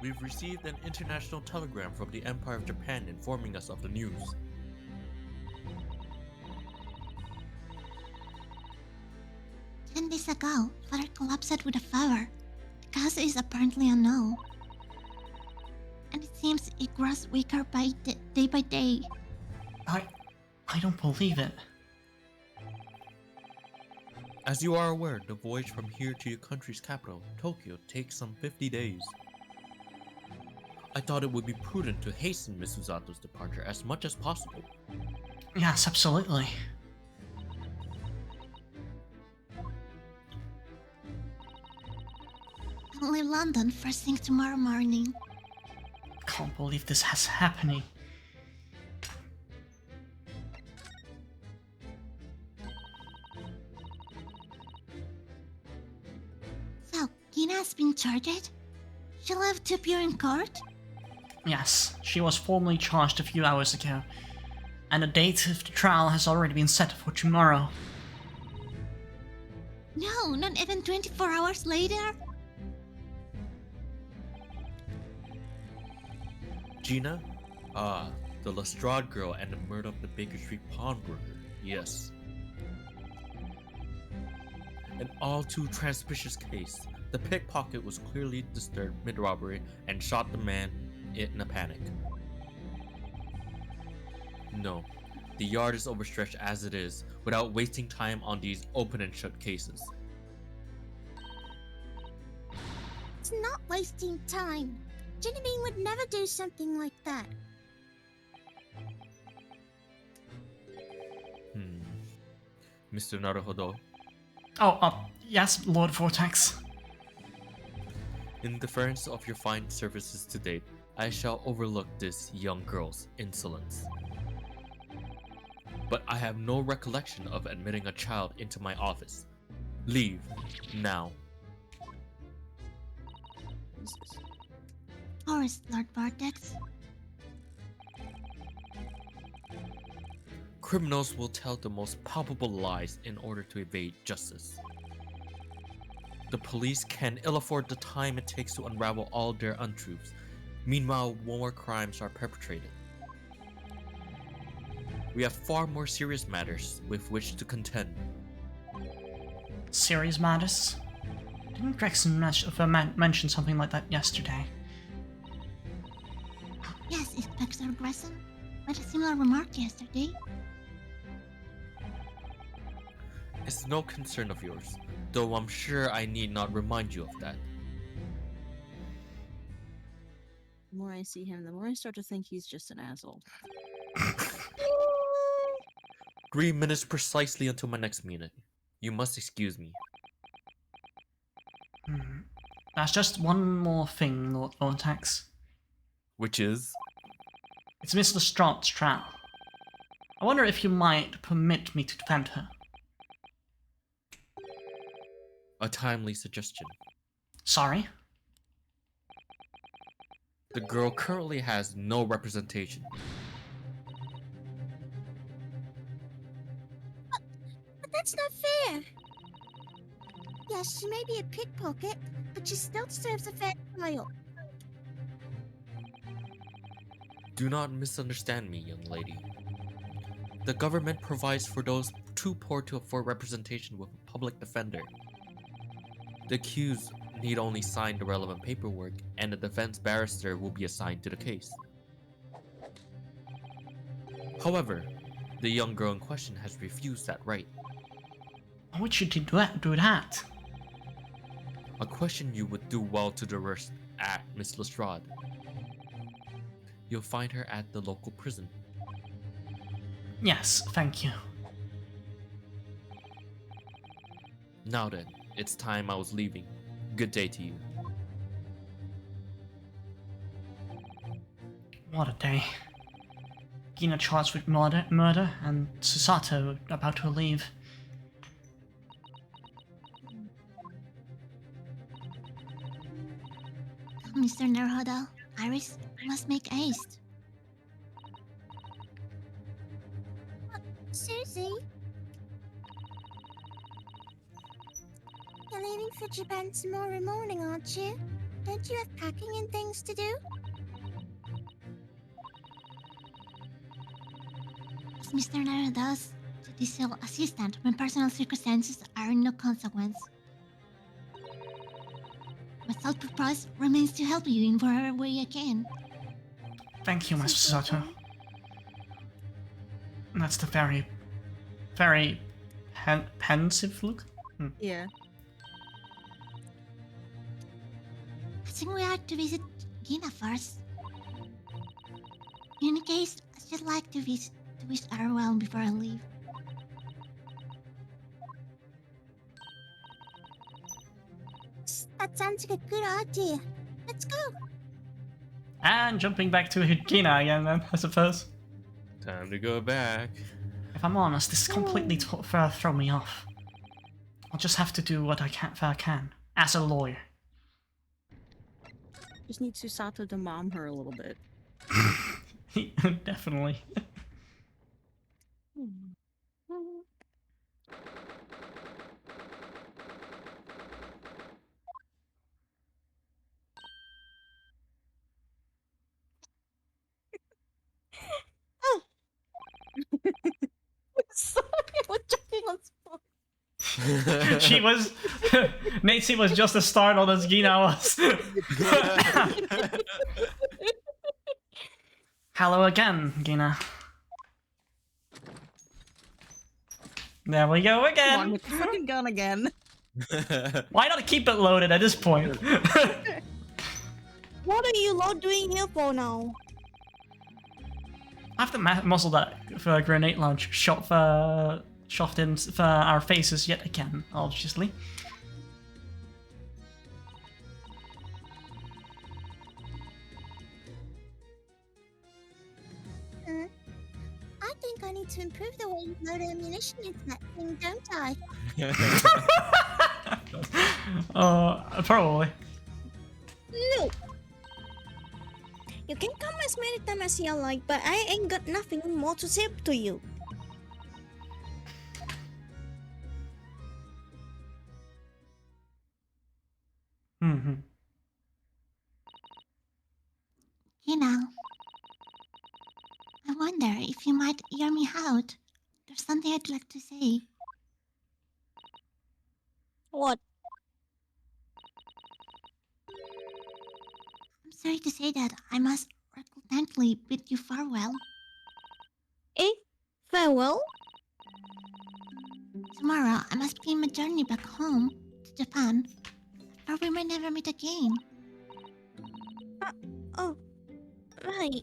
We've received an international telegram from the Empire of Japan informing us of the news. Ten days ago, father collapsed with a fever. The cause is apparently unknown. And it seems it grows weaker day by day. I don't believe it. As you are aware, the voyage from here to your country's capital, Tokyo, takes some 50 days. I thought it would be prudent to hasten Miss Susato's departure as much as possible. Yes, absolutely. I'll leave London first thing tomorrow morning. Can't believe this has happening. So, Gina has been charged? She'll have to appear in court? Yes, she was formally charged a few hours ago, and the date of the trial has already been set for tomorrow. No, not even 24 hours later? Gina? Ah, the Lestrade girl and the murder of the Baker Street pawnbroker. Yes. An all too suspicious case. The pickpocket was clearly disturbed mid-robbery and shot the man in a panic. No, the yard is overstretched as it is, without wasting time on these open and shut cases. It's not wasting time. Genevieve would never do something like that. Mr. Naruhodo, Oh, Yes, Lord Vortex. In deference of your fine services to date, I shall overlook this young girl's insolence. But I have no recollection of admitting a child into my office. Leave, now. Of course, Lord Vortex. Criminals will tell the most palpable lies in order to evade justice. The police can ill afford the time it takes to unravel all their untruths. Meanwhile, more crimes are perpetrated. We have far more serious matters with which to contend. Serious matters? Didn't Gregson mention something like that yesterday? Yes, Inspector Gresson made a similar remark yesterday. It's no concern of yours, though I'm sure I need not remind you of that. The more I see him, the more I start to think he's just an asshole. 3 minutes precisely until my next meeting. You must excuse me. There's just one more thing, Lord Vortex. Which is? It's Miss Lestrade's trial. I wonder if you might permit me to defend her. A timely suggestion. Sorry? The girl currently has no representation. But that's not fair. Yes, she may be a pickpocket, but she still deserves a fair trial. Do not misunderstand me, young lady. The government provides for those too poor to afford representation with a public defender. The accused need only sign the relevant paperwork, and a defense barrister will be assigned to the case. However, the young girl in question has refused that right. Why would you do that? A question you would do well to direct at Miss Lestrade. You'll find her at the local prison. Yes, thank you. Now then, it's time I was leaving. Good day to you. What a day. Gina charged with murder and Susato about to leave. Mr. Naruhodo, Iris must make haste. Susie? You're leaving for Japan tomorrow morning, aren't you? Don't you have packing and things to do? As Mr. Naruhodo's judicial assistant when personal circumstances are no consequence. My sole purpose remains to help you in whatever way I can. Thank you, Master Susato. That's the very, very pensive look. Yeah. I think we have to visit Gina first. In any case, I'd just like to wish her well before I leave. That sounds like a good idea. Let's go. And jumping back to Gina again then, I suppose. Time to go back. If I'm honest, this completely throw me off. I'll just have to do what I can, as a lawyer. Just need Susato to mom her a little bit. Definitely. Sorry, I was joking on spot. She was... Nancy was just as startled as Gina was. Hello again, Gina. There we go Come on again. with the fucking gun again. Why not keep it loaded at this point? What are you lot doing here for now? I have to muzzle that for a grenade launch shot in for our faces yet again, obviously. to improve the way you load ammunition into that thing, don't I? Probably. No. You can come as many times as you like, but I ain't got nothing more to say to you. Mm-hmm. You know, I wonder if you might hear me out. There's something I'd like to say. What? I'm sorry to say that I must reluctantly bid you farewell. Eh? Farewell? Tomorrow, I must begin my journey back home to Japan, or we may never meet again. Oh, right.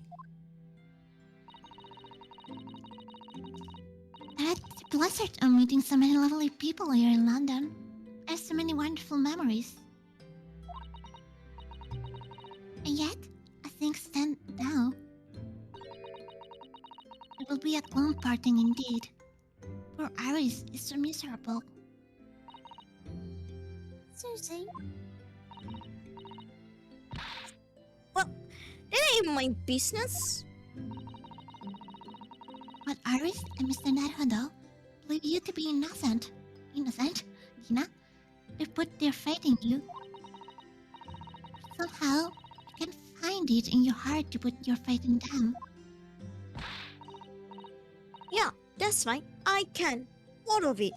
I had the pleasure of meeting so many lovely people here in London. I have so many wonderful memories. And yet, as things stand now, it will be a lone parting indeed. Poor Iris is so miserable. Susie, Well, that ain't my business. But Iris and Mr. Naruto believe you to be innocent. Innocent, Gina? They put their faith in you. Somehow, you can find it in your heart to put your faith in them. Yeah, that's right. I can. What of it?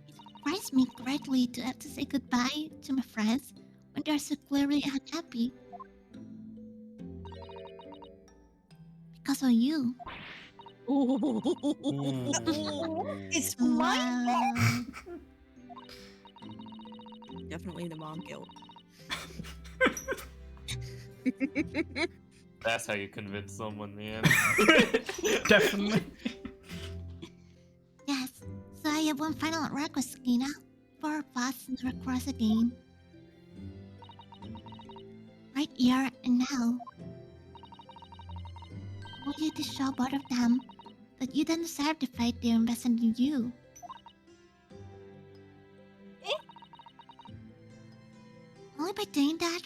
It surprised me greatly to have to say goodbye to my friends when they are so clearly unhappy. Because of you. It's my Wow. Definitely the mom guilt. That's how you convince someone, man. Definitely. Yes, so I have one final request, Gina. For us never cross again. Right here and now. I want you to show both of them that you don't deserve the fate they invested in you. Only by doing that,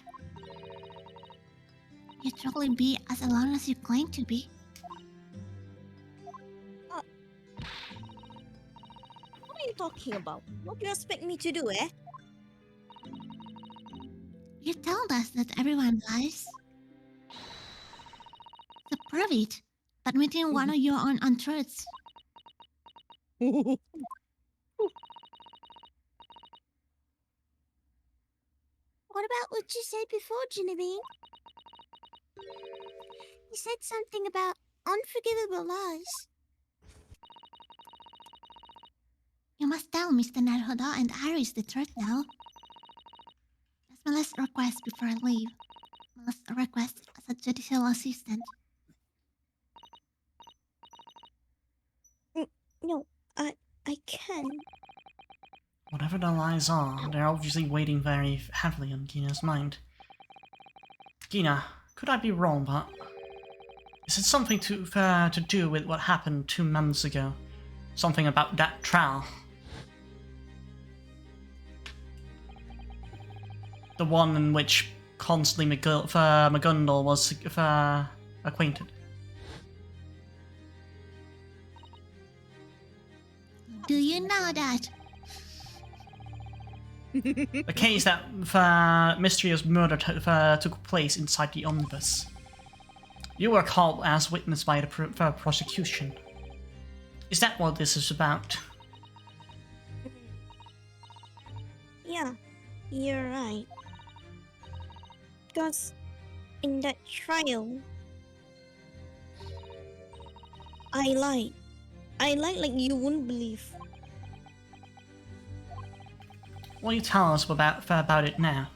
you truly be as alone as you claim to be. What are you talking about? What do you expect me to do, eh? You told us that everyone lies. So prove it, but within one of your own untruths. what about what you said before, Genevieve? You said something about unforgivable lies. You must tell Mr. Naruhodo and Iris the truth now. That's my last request before I leave. My last request as a judicial assistant. No, I can. Whatever the lies are, they're obviously weighing very heavily on Gina's mind. Gina, could I be wrong, but is it something to do with what happened 2 months ago? Something about that trial? The one in which constantly McGundle was acquainted. Do you know that? The case that mysterious murder took place inside the omnibus. You were called as witness by the prosecution. Is that what this is about? Yeah, you're right. Because in that trial, I lied. I lied like you wouldn't believe. Will you tell us about it now?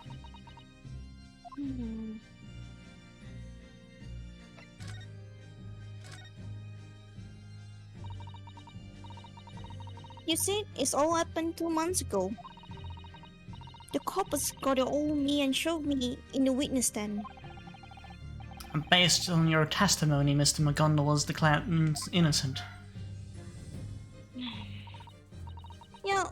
Hmm. You see, it's all happened 2 months ago. The coppers got a hold of me and showed me in the witness stand. And based on your testimony, Mr. McGonagall was declared innocent. Yeah,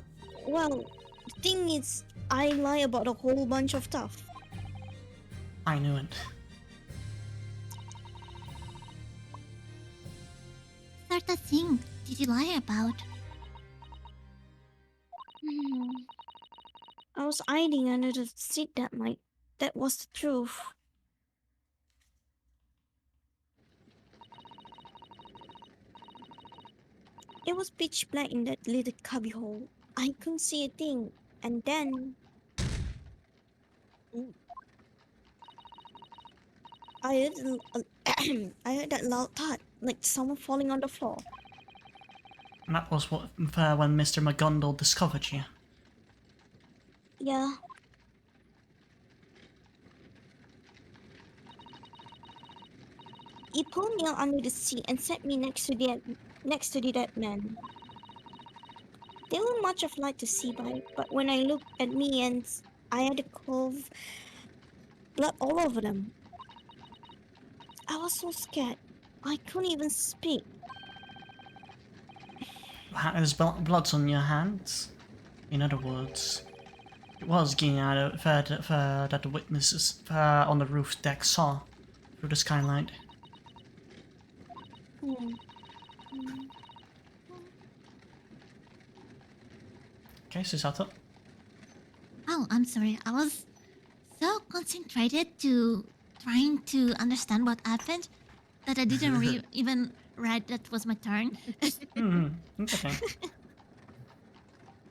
well, the thing is, I lie about a whole bunch of stuff. I knew it. What sort of thing did you lie about? I was hiding under the seat that night. That was the truth. It was pitch black in that little cubbyhole. I couldn't see a thing. And then I heard I heard that loud thud, like someone falling on the floor. And that was what when Mr. McGonagall discovered you. Yeah. He pulled me out under the seat and set me next to the dead man. There weren't much of light to see by, but when I looked at me and I had a cove blood all over them. I was so scared. I couldn't even speak. There's blood on your hands. In other words, it was getting out of that the witnesses on the roof deck saw through the skylight. Okay, Susato. Oh, I'm sorry. I was so concentrated to trying to understand what happened that I didn't even read that was my turn. It's okay.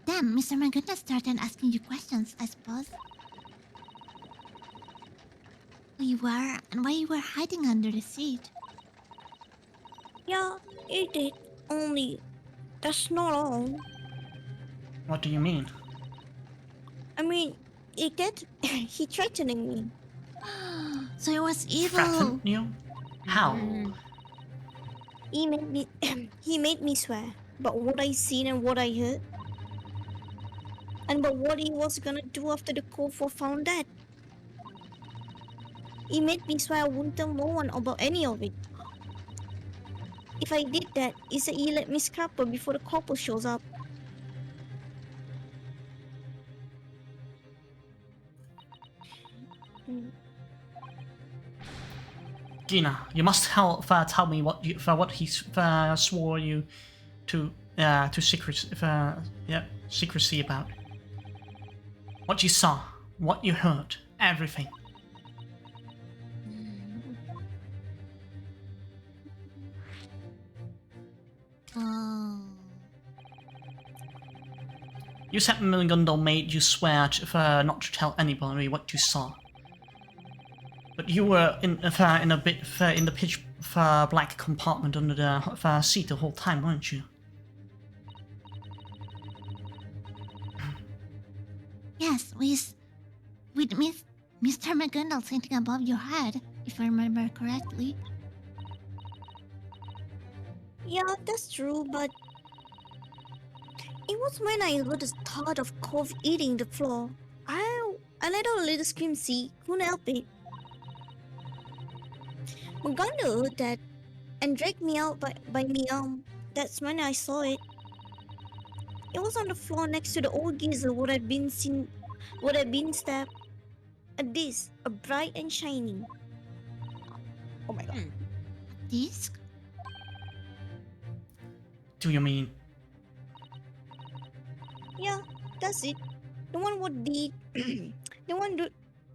Damn, Mr. Magunda started asking you questions, I suppose. Who you were and why you were hiding under the seat. Yeah, it did. Only, that's not all. What do you mean? I mean, it did. He threatening me. So it was evil. Threatened you? How? He made me. He made me swear about what I seen and what I heard, and about what he was gonna do after the Cove was found dead. He made me swear I wouldn't tell no one about any of it. If I did that, he said he let me scrap her before the couple shows up. Gina, you must tell me what he swore you to secrecy about. What you saw, what you heard, everything. Oh. You said McGonagall made you swear not to tell anybody what you saw. But you were in the pitch black compartment under the seat the whole time, weren't you? Yes, with Mr. McGonagall sitting above your head, if I remember correctly. Yeah, that's true, but it was when I heard the thought of Cove eating the floor. I let out a little scream, see, couldn't help it. McGonagall heard that and dragged me out by me arm. That's when I saw it. It was on the floor next to the old geezer what had been stabbed. A disc, a bright and shiny. Oh my god. Disc? Do you mean? Yeah, that's it. The one what the the one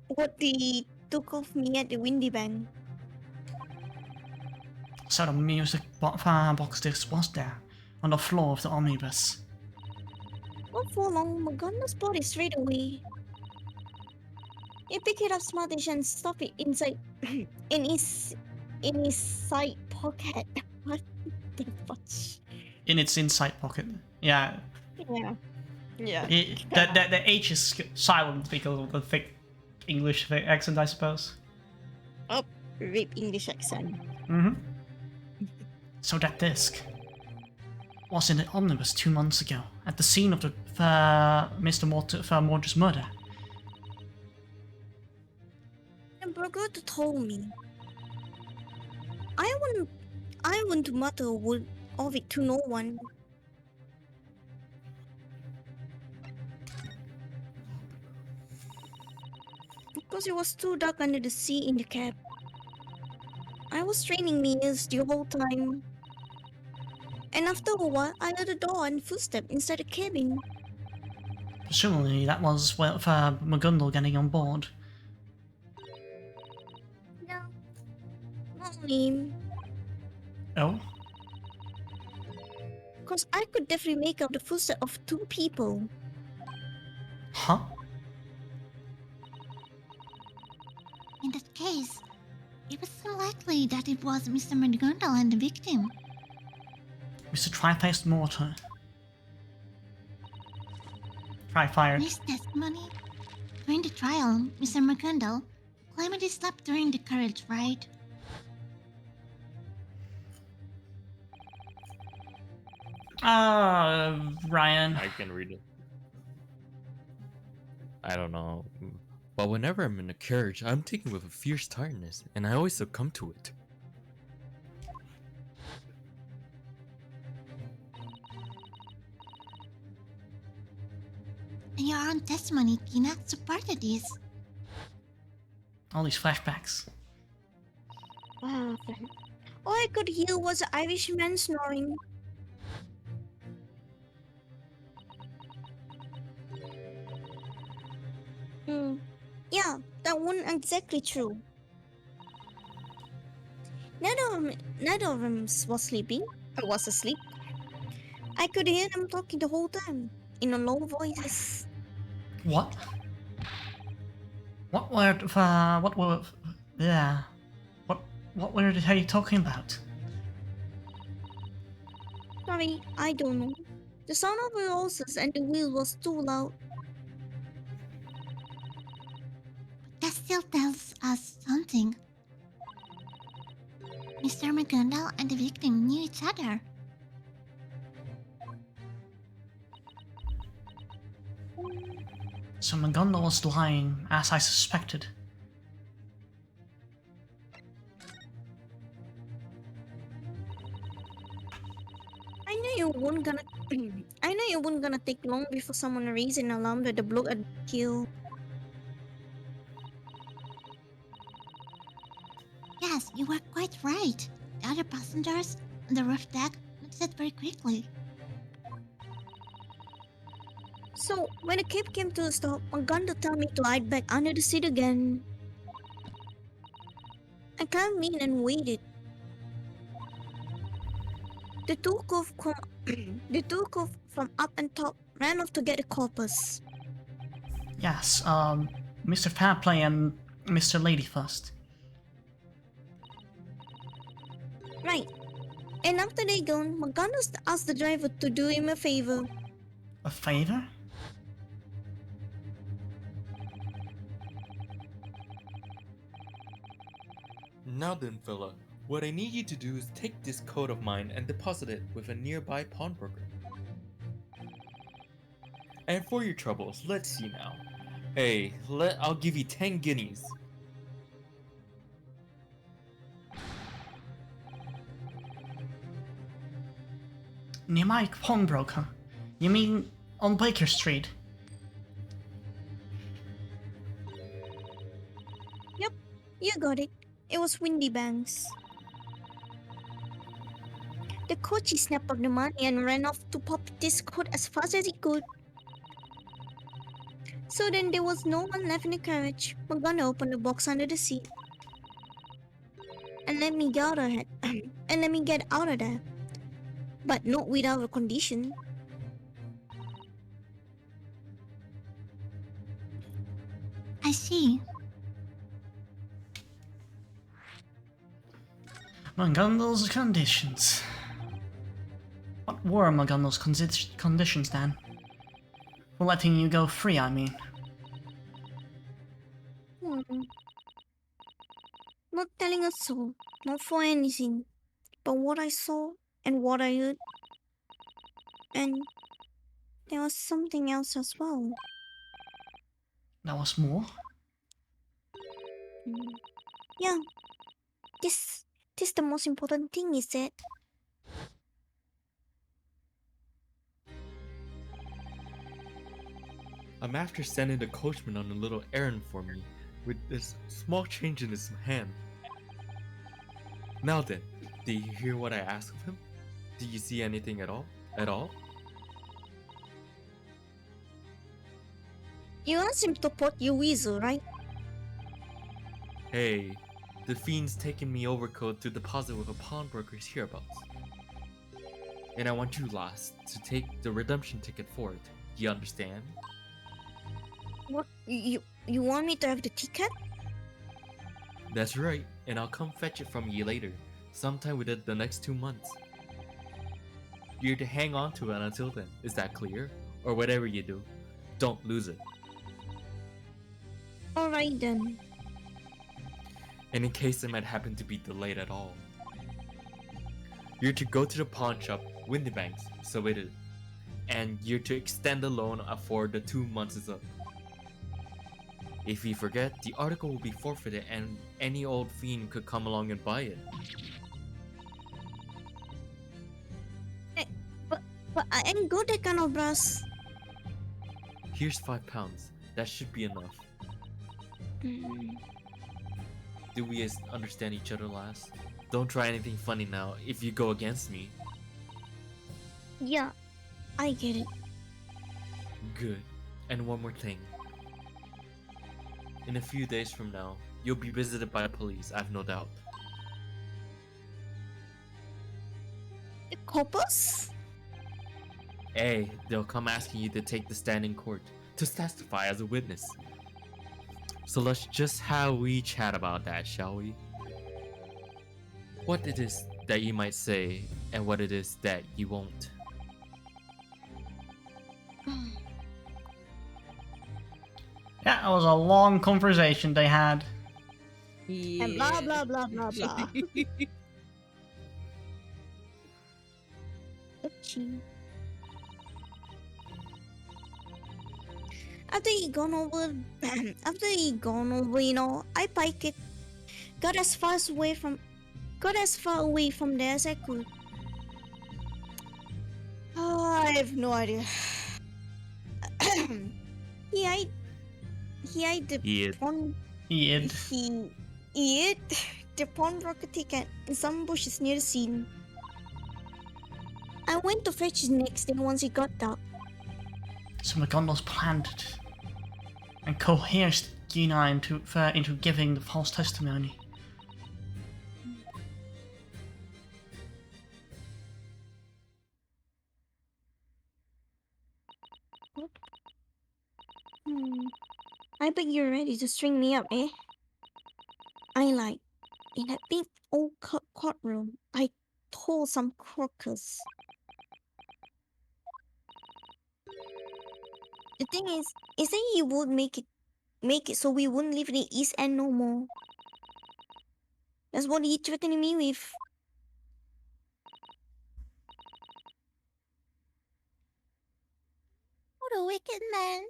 what they took off me at the Windy Bank. So the music box disc was there, on the floor of the omnibus. Not for long, McGonagall spotted it straight away. He picked it up smartish and stuffed it inside in his side pocket. What the fudge? In its inside pocket. Yeah. Yeah. Yeah. The H is silent because of the thick English accent, I suppose. Oh, rape English accent. So that disc was in the omnibus 2 months ago, at the scene of the Mr. Mortis murder. And Brogota told me. I wouldn't mutter a word of it to no one. Because it was too dark under the sea in the cab. I was straining my ears the whole time. And after a while, I heard a door and footsteps inside the cabin. Presumably that was well, for McGundle getting on board. No, not me. Oh? Because I could definitely make out the footsteps of two people. Huh? In that case, it was so likely that it was Mr. McGonagall and the victim. Mr. Tri-Faced Mortar. Tri-Fired. In his testimony, during the trial, Mr. McGonagall claimed he slept during the carriage ride. Ryan. I can read it. I don't know. But whenever I'm in a carriage, I'm taken with a fierce tiredness, and I always succumb to it. And your own testimony, Kina, supported this. All these flashbacks. Wow. All I could hear was the Irishman snoring. Yeah, that wasn't exactly true. Neither of them was sleeping. I was asleep. I could hear them talking the whole time in a low voices. What? What were, yeah. What were they talking about? Sorry, I don't know. The sound of the horses and the wheel was too loud. That still tells us something. Mr. McGonagall and the victim knew each other. So McGonagall was lying, as I suspected. I knew you weren't gonna. I knew it wasn't gonna take long before someone raised an alarm that the bloke had killed. Yes, you were quite right. The other passengers on the roof deck noticed it very quickly. So when the cab came to a stop, McGonagall told me to hide back under the seat again. I climbed in and waited. The two the two cove from up and top ran off to get the corpus. Yes, Mr. Fairplay and Mr. Ladyfirst. Right. And after they gone, McGonagall asked the driver to do him a favor. A favor? Now then, fella, what I need you to do is take this coat of mine and deposit it with a nearby pawnbroker. And for your troubles, let's see now. Hey, I'll give you 10 guineas. Near my pawnbroker? You mean on Baker Street? Yep, you got it. It was Windy Banks. The coachie snapped up the money and ran off to pop this coat as fast as he could. So then there was no one left in the carriage. McGonagall opened the box under the seat and let me get out of it. And let me get out of there. But not without a condition. I see. McGonagall's conditions. What were McGonagall's conditions then? For letting you go free, I mean. Not telling a soul, not for anything, but what I saw and what I heard. And there was something else as well. That was more? Yeah, this This is the most important thing, is it? I'm after sending the coachman on a little errand for me with this small change in his hand. Now then, did you hear what I asked of him? Did you see anything at all? At all? You asked him to put your weasel, right? Hey, the fiend's taking me overcoat to deposit with a pawnbroker's hereabouts. And I want you, last, to take the redemption ticket for it. You understand? What? You want me to have the ticket? That's right, and I'll come fetch it from you later, sometime within the next 2 months. You're to hang on to it until then, is that clear? Or whatever you do, don't lose it. Alright then. And in case it might happen to be delayed at all, you're to go to the pawn shop, Windybanks, so it is, and you're to extend the loan after the 2 months is up. If you forget, the article will be forfeited and any old fiend could come along and buy it. But I ain't got that kind of brass. Here's £5. That should be enough. Do we understand each other, lass? Don't try anything funny now if you go against me. Yeah, I get it. Good. And one more thing. In a few days from now, you'll be visited by police, I've no doubt. The coppers? Hey, they'll come asking you to take the stand in court, to testify as a witness. So let's just have we chat about that, shall we? What it is that you might say, and what it is that you won't. Yeah, it was a long conversation they had. And blah blah blah blah blah. Ouchie. After he gone over, I bike it. Got as far away from there as I could. Oh, I have no idea. He eyed the pawn. Id. He ate the pawnbroker ticket in some bushes near the scene. I went to fetch his next day once he got dark. So McGonagall's planned it and coerced Gina into giving the false testimony. I bet you're ready to string me up, eh? In that big old courtroom, I told some croakers. The thing is that he would make it so we wouldn't live in the East End no more. That's what he threatened me with. What a wicked man.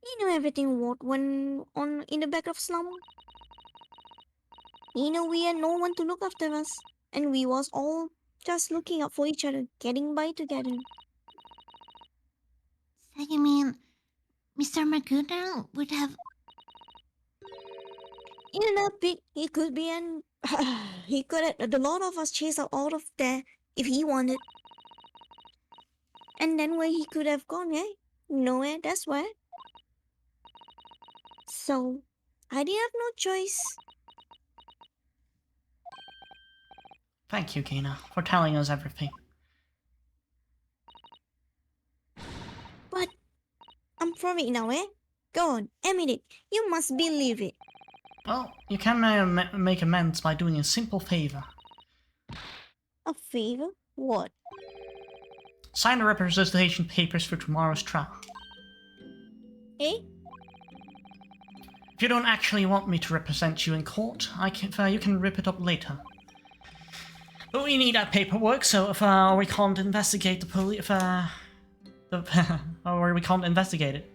He knew everything what went on in the back of slum. He knew we had no one to look after us, and we was all just looking out for each other, getting by together. So you mean Mr. McGonagall would have... In a bit, he could be and he could have the lot of us chase out of there if he wanted. And then where he could have gone, eh? Nowhere, that's where. So, I didn't have no choice. Thank you, Gina, for telling us everything. But, I'm from it now, eh? Go on, admit it. You must believe it. Well, you can make amends by doing a simple favor. A favor? What? Sign the representation papers for tomorrow's trial. Eh? If you don't actually want me to represent you in court, you can rip it up later. But we need that paperwork, so if we can't investigate the police, or we can't investigate it,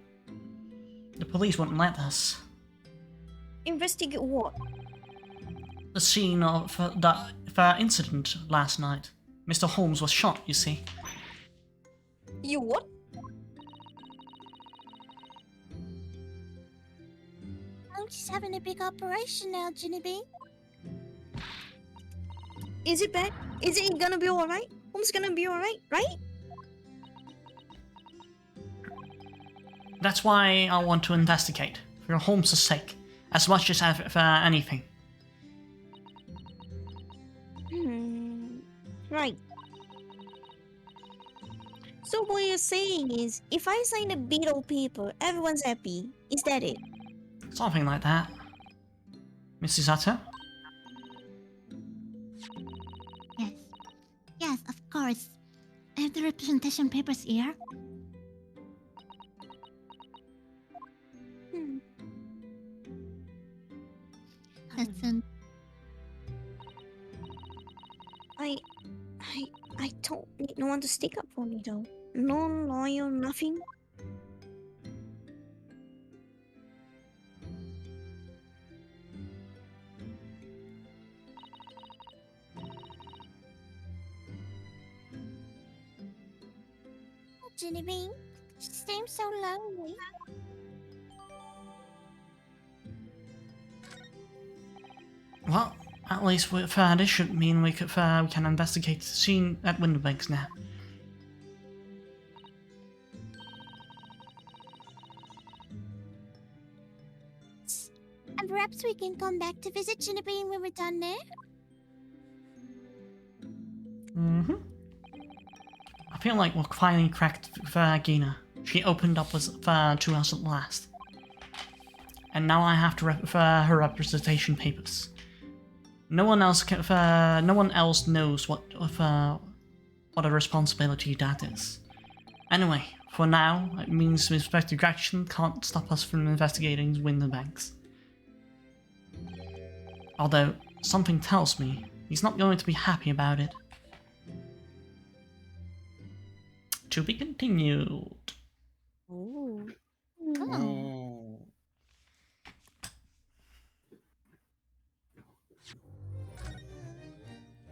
the police wouldn't let us. Investigate what? the scene of the incident last night. Mr. Holmes was shot, you see. You what? I'm just having a big operation now, Ginny Bean. Is it bad? Is it gonna be alright? Holmes gonna be alright, right? That's why I want to investigate, for Holmes' sake, as much as for anything. Right. So what you're saying is, if I sign a beetle paper, everyone's happy. Is that it? Something like that. Mrs. Utter? Yes. Yes, of course. I have the representation papers here. Hmm. Listen, I don't need no one to stick up for me though. No lawyer, nothing. Oh, Ginny Bean, she seems so lonely. Well, at least with this should mean we can investigate the scene at Windbanks now. And perhaps we can come back to visit Ginny Bean when we're done there. Mm-hmm. I feel like we're finally cracked Gina. She opened up to us at last. And now I have to her representation papers. No one else knows what a responsibility that is. Anyway, for now, it means Inspector Gretchen can't stop us from investigating Winterbanks. Although, something tells me he's not going to be happy about it. To be continued. Ooh. oh,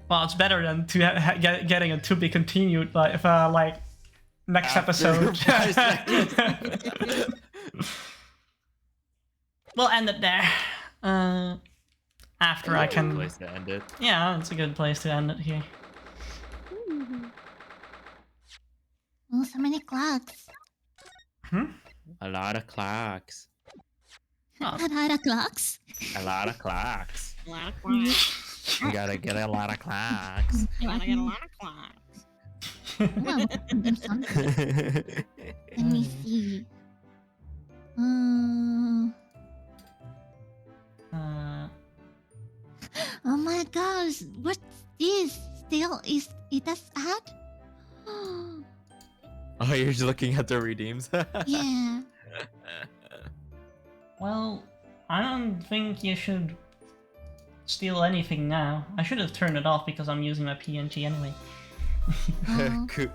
Well, it's better than getting a to be continued, like next episode. We'll end it there. After I can. Place to end it. Yeah, it's a good place to end it here. oh, so many clocks. A lot of clocks. Oh. A lot of clocks? A lot of clocks. You gotta get a lot of clocks. Gotta get a lot of clocks. Well, we can do something. Let me see. Oh my gosh, what's this? Still, is it a ad? Oh, you're just looking at the redeems? Yeah. Well, I don't think you should steal anything now. I should have turned it off because I'm using my PNG anyway. Oh, Cruz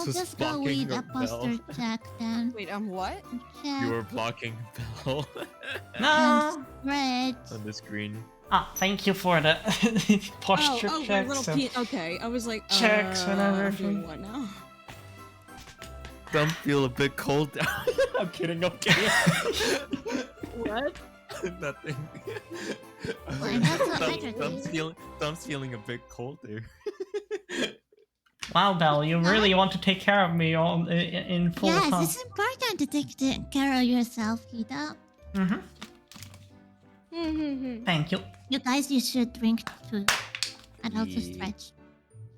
I'll was just go blocking with a Bell. poster check then. Wait, what? Check You were blocking Bell No! and spread. on the screen. Ah, thank you for the posture my checks. little and okay, I was like, checks and I'm everything. doing what now? Some feel a bit cold. I'm kidding. What? Nothing. Why not so hydrated? Thumb's feeling a bit colder. Wow, Belle, you really want to take care of me in full Yes, time. it's important to take care of yourself, Hida. Thank you. You guys, you should drink too. And also Yeah. stretch.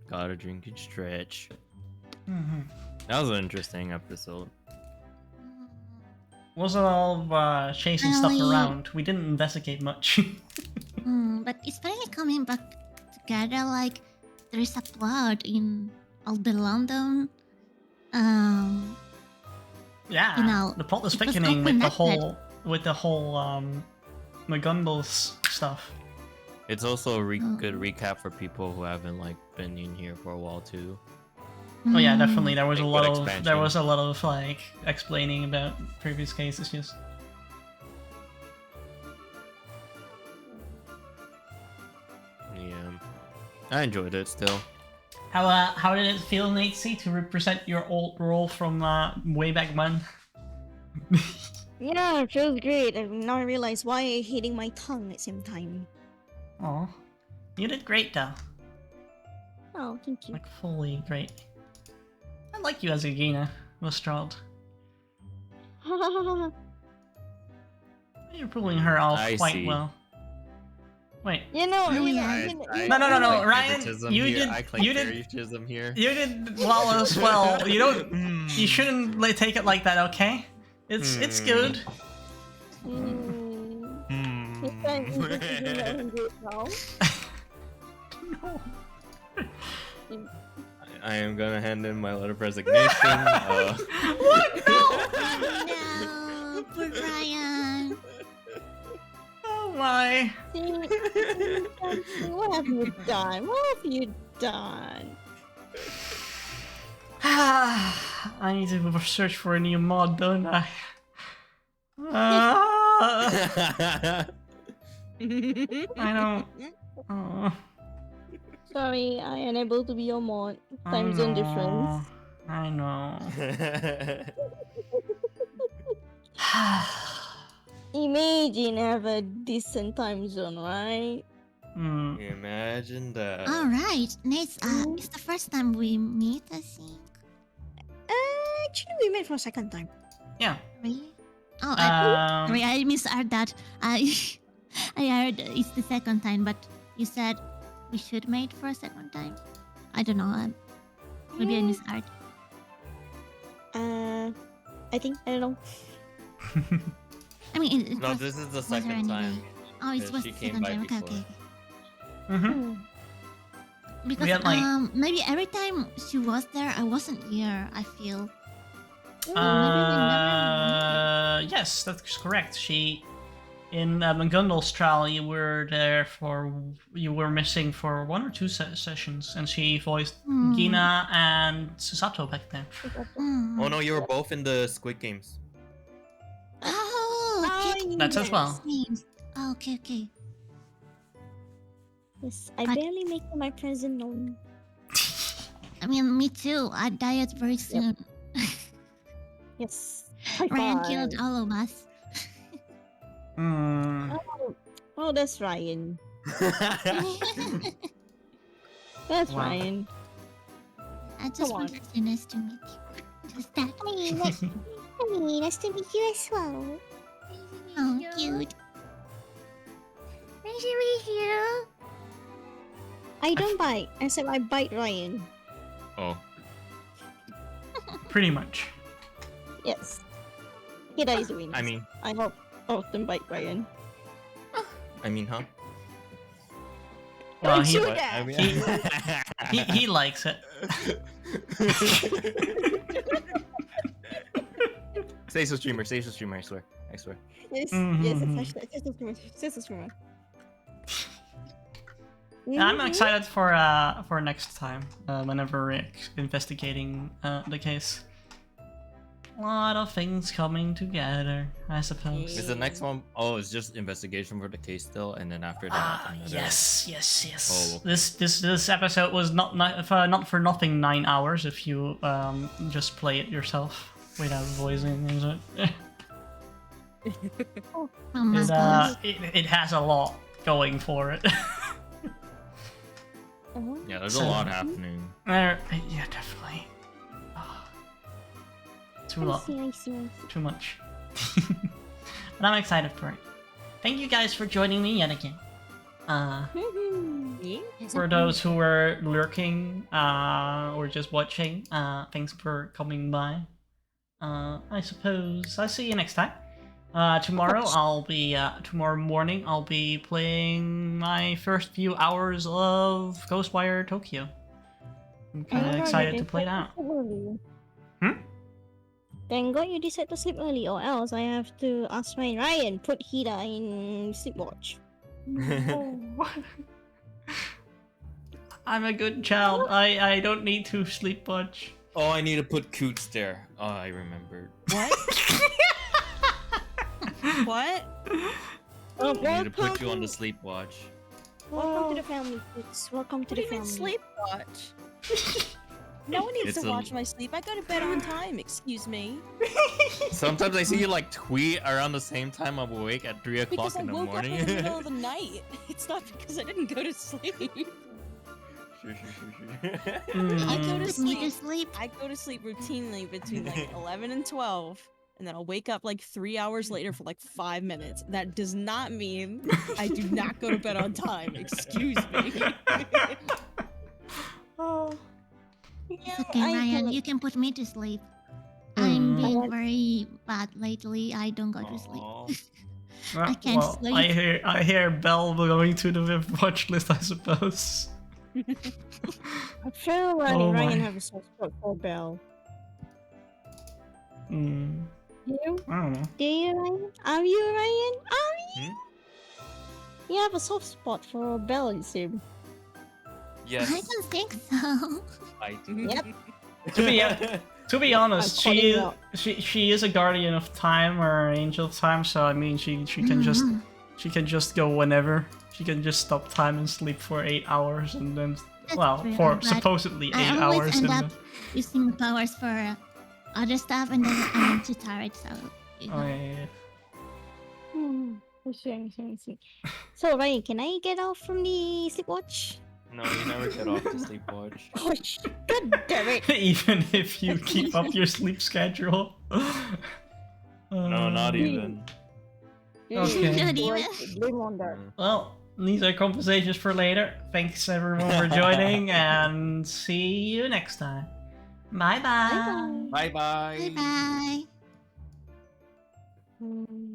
Gotta drink and stretch. Mm-hmm. That was an interesting episode. Wasn't all chasing stuff Finally. around. We didn't investigate much. But it's finally coming back together. Like, there is a plot in all the London. Yeah, You know, the plot is it was thickening all with the whole McGundles stuff. It's also a Oh. good recap for people who haven't been in here for a while too. Oh yeah, Mm, definitely. There was Like a good lot of expansion. explaining about previous cases. Just I enjoyed it still. How did it feel, Natesy, to represent your old role from way back when? Yeah, it feels great. And now I realize why I'm hitting my tongue at the same time. Oh, you did great though. Oh, thank you. Like fully great. I like you as a Gina, Lestrade. You're pulling her off I quite see. well. Wait. You know, Oh, you know, yeah. No, Ryan, you did- you did- favoritism here. You did well as well. You don't. You shouldn't take it like that, okay? It's good. It's time to do it now. No. I am gonna hand in my letter of resignation. What? No! No, poor Ryan. Oh my. What have you done? What have you done? I need to search for a new mod, don't I? I don't. Oh, Sorry, I unable to be your mod. I Time zone know. difference. I know. Imagine have a decent time zone, right? Hmm. Imagine that. All right, Nate. It's the first time we meet, I think. Actually, we met for a second time. Yeah. Really? Oh, Um, sorry, I misheard that. I heard it's the second time, but you said we should meet for a second time. I don't know. Maybe I misheard. I think I don't know. I mean, it No, was, this is the was there second any time. way? Oh, it Yeah, was she the came second by time. Okay, before. okay. mhm. Because had, like- maybe every time she was there, I wasn't here. I feel. Yes, that's correct. In Mungundal's trial, you were there you were missing for 1 or 2 sessions, and she voiced Hmm. Gina and Susato back then. Hmm. Oh no, you were both in the Squid Games. Oh, okay. That's as well. Names. Oh, okay, okay. Yes, I But- barely make my presence known. I mean, me too. I died very soon. Yes. Ryan High killed five. all of us. Hmm. Oh, that's Ryan. That's Wow. Ryan. I just Come on. wanted to say nice to meet you. Just that. Hey, nice to meet you as well. Oh, cute. Nice to meet you. I don't bite, except I bite Ryan. Oh. Pretty much. Yes. He dies wins. I mean, I hope often bite Ryan. huh? Well, Don't he, shoot What? that. I mean, he likes it. Say so, streamer. Say so, streamer. I swear. I swear. Yes, Mhm. yes, it's a streamer. Yeah, I'm excited for next time, whenever we're investigating the case. A lot of things coming together, I suppose. Is the next one? Oh, it's just investigation for the case still, and then after that. Ah, another- yes. Oh, okay. This episode was not for nothing 9 hours if you just play it yourself without voicing, is it? Oh my gosh. It has a lot going for it. Yeah, there's So- a lot happening. Yeah, definitely. Ah. Too I lot. see. Too much. But I'm excited for it. Thank you guys for joining me yet again. For those who were lurking or just watching, thanks for coming by. I suppose I'll see you next time. Tomorrow tomorrow morning I'll be playing my first few hours of Ghostwire Tokyo. I'm kind of excited to play that. Hmm? Thank God you decide to sleep early, or else I have to ask my Ryan put Hida in sleepwatch. I'm a good child. I don't need to sleep much. Oh, I need to put Coots there. Oh, I remembered. What? What? I need to put you on the sleep watch. Welcome to the family, kids. Welcome to What do the you mean family. sleep watch? No one needs It's to a- watch my sleep. I go to bed on time. Excuse me. Sometimes I see you like tweet around the same time I'm awake at 3 o'clock Because I in the woke morning. up in the middle of the night. It's not because I didn't go to sleep. Sure. I I go can to put me to sleep. sleep. I go to sleep routinely between like 11 and 12, and then I'll wake up like 3 hours later for like 5 minutes. That does not mean I do not go to bed on time. Excuse me. It's okay, Ryan. You can put me to sleep. I'm being very bad lately. I don't go to sleep. I can't sleep. I hear Belle going to the watch list, I suppose. I feel Oh Ryan my. have a soft spot for Belle. Hmm. You? I don't know. Do you, Ryan? Are you, Ryan? Are you? Hmm? You have a soft spot for Belle, it seems. Yes, I don't think so. I do. Yep. To be honest, I'm calling you out. she is a guardian of time or an angel of time, so I mean she can just go whenever. She can just stop time and sleep for 8 hours and then That's true, for but supposedly 8 I always hours end and up using powers for other stuff, and then I'm too tired. So you know. oh yeah. I see. So, Ryan, can I get off from the sleepwatch? No, you never get off the sleep watch. Gosh, god damn it! Even if you keep up your sleep schedule. No, not even. Okay. Not even. Blame on that. Well, these are conversations for later. Thanks everyone for joining, and see you next time. Bye bye. Bye bye. Bye bye. Mm.